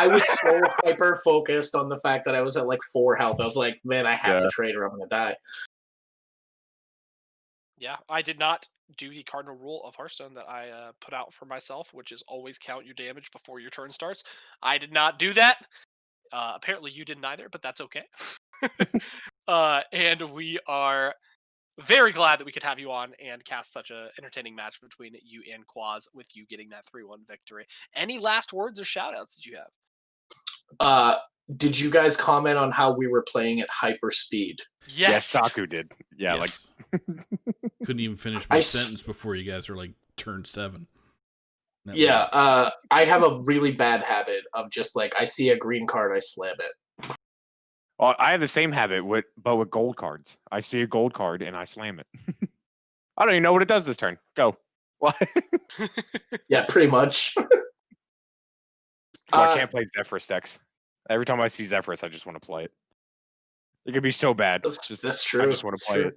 was so hyper focused on the fact that I was at like 4 health. I was like, man, I have to trade or I'm gonna die. Yeah, I did not do the cardinal rule of Hearthstone that I put out for myself, which is always count your damage before your turn starts. I did not do that. Apparently, you didn't either, but that's okay. And we are very glad that we could have you on and cast such a entertaining match between you and qUAZ, with you getting that 3-1 victory. Any last words or shoutouts did you have? Did you guys comment on how we were playing at hyper speed? Yes, Saku did. Yeah, Yes. Couldn't even finish my sentence before you guys were like turned 7. I have a really bad habit of just like I see a green card, I slam it. Well, I have the same habit but with gold cards. I see a gold card and I slam it. I don't even know what it does this turn. Go. What? Yeah, pretty much. I can't play Zephyrus decks. Every time I see Zephyrus, I just want to play it. It could be so bad. That's true. I just want to play it.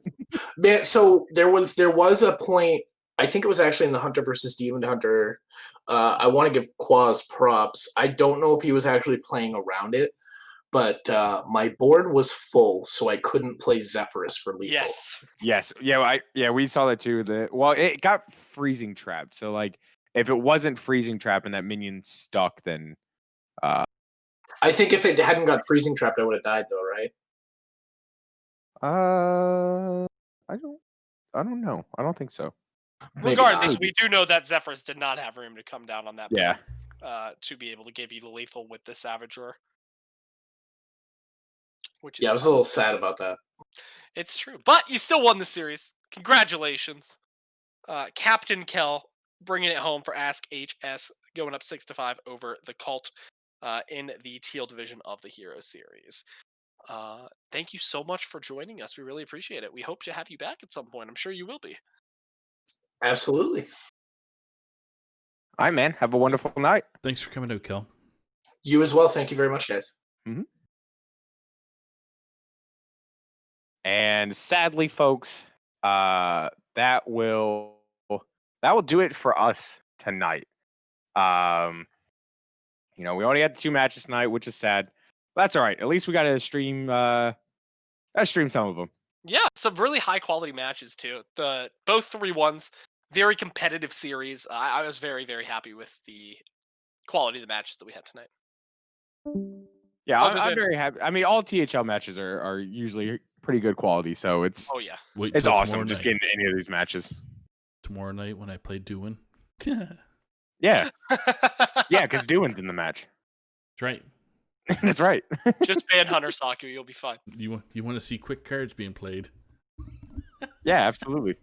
Man, so there was a point, I think it was actually in the Hunter versus Demon Hunter. I want to give qUAZ props. I don't know if he was actually playing around it, but my board was full, so I couldn't play Zephyrus for lethal. Yes. Yeah, we saw that too. It got freezing trapped. So like if it wasn't freezing trap and that minion stuck, then I think if it hadn't got freezing trapped, I would have died though, right? I don't know. I don't think so. Regardless, we do know that Zephyrus did not have room to come down on that Yeah. board, to be able to give you the lethal with the Savage Roar. I was a little sad about that. It's true. But you still won the series. Congratulations. Captain Khell bringing it home for AskHS, going up 6-5 over the Cult in the Teal division of the Hero Series. Thank you so much for joining us. We really appreciate it. We hope to have you back at some point. I'm sure you will be. Absolutely. All right, man. Have a wonderful night. Thanks for coming out, Khell. You as well. Thank you very much, guys. Mm-hmm. And sadly, folks, that will do it for us tonight. We only had 2 matches tonight, which is sad. But that's all right. At least we got to stream. Stream some of them. Yeah, some really high quality matches too. Both 3-1s, very competitive series. I was very, very happy with the quality of the matches that we had tonight. Yeah, I'm very happy. I mean, all THL matches are usually pretty good quality, so it's it's awesome just getting any of these matches. Tomorrow night when I play Duin. Yeah, because Duin's in the match. That's right. That's right. Just ban Hunter Saku, you'll be fine. You want to see quick cards being played? Yeah, absolutely.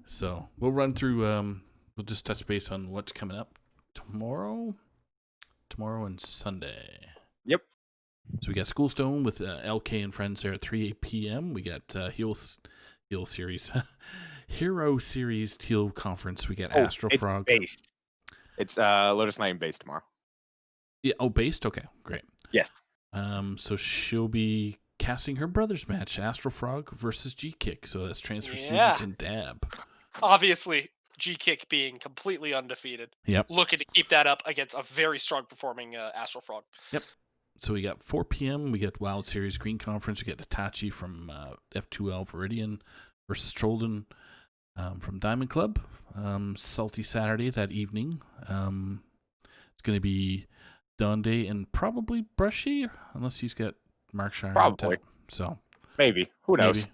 So we'll run through. We'll just touch base on what's coming up tomorrow and Sunday. Yep. So we got Schoolstone with LK and friends there at 3 p.m. We got Heal Series, Hero Series Teal Conference. We got Astro Frog. It's based. It's Lotus Knight and base tomorrow. Yeah. Oh, based. Okay, great. Yes. So she'll be casting her brother's match, Astro Frog versus G-Kick. So that's transfer students and Dab. Obviously, G-Kick being completely undefeated. Yep. Looking to keep that up against a very strong performing Astro Frog. Yep. So we got 4 p.m. We get Wild Series Green Conference. We get Hitachi from F2L Viridian versus Trolden from Diamond Club. Salty Saturday that evening. It's going to be Donde and probably Brushy, unless he's got Markshire. Probably. So maybe. Who knows?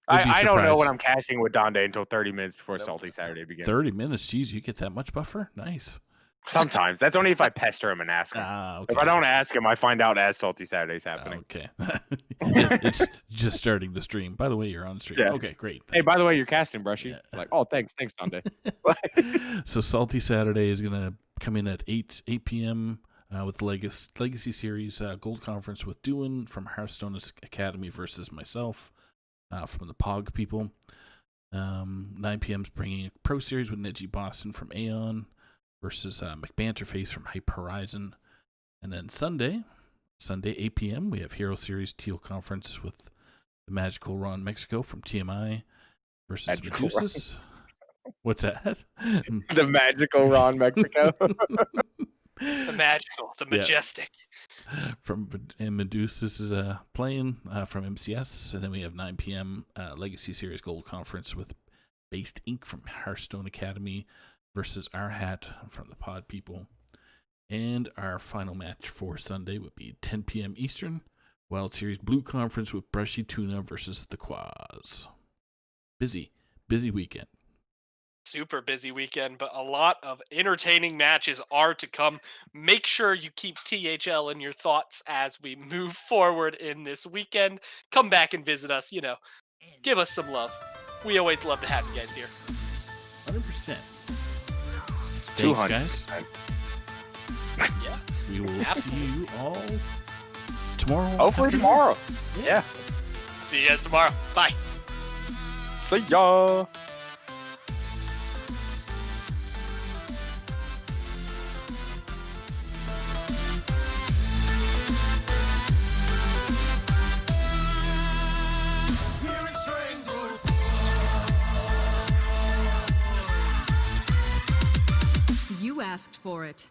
I don't know what I'm casting with Donde until 30 minutes before Salty Saturday begins. 30 minutes? Jeez, you get that much buffer? Nice. Sometimes. That's only if I pester him and ask him. Okay. If I don't ask him, I find out as Salty Saturday's happening. Okay. It's just starting the stream. By the way, you're on stream. Yeah. Okay, great. Hey, by the way, you're casting, Brushy. Like, oh, thanks, Donde. So Salty Saturday is going to come in at 8 p.m. With the Legacy Series Gold Conference with Duin from Hearthstone Academy versus myself from the POG people. 9 p.m. is bringing a Pro Series with Neji Boston from Aeon versus McBanterface from Hype Horizon. And then Sunday, 8 p.m., we have Hero Series Teal Conference with the Magical Ron Mexico from TMI versus Medusas. What's that? The magical Ron Mexico. The magical, the Yeah. majestic. From and Medusa's is playing from MCS, and then we have 9 p.m. Legacy Series Gold Conference with Based Inc. from Hearthstone Academy versus Our Hat from the Pod People. And our final match for Sunday would be 10 p.m. Eastern, Wild Series Blue Conference with BrushyTuna versus the qUAZ. Busy weekend. Super busy weekend, but a lot of entertaining matches are to come. Make sure you keep THL in your thoughts as we move forward in this weekend. Come back and visit us, give us some love. We always love to have you guys here. 100%. Thanks, 200%. guys. Yeah. We will Absolutely. see you all tomorrow. Hopefully afternoon. tomorrow. Yeah. See you guys tomorrow. Bye. See ya. You asked for it.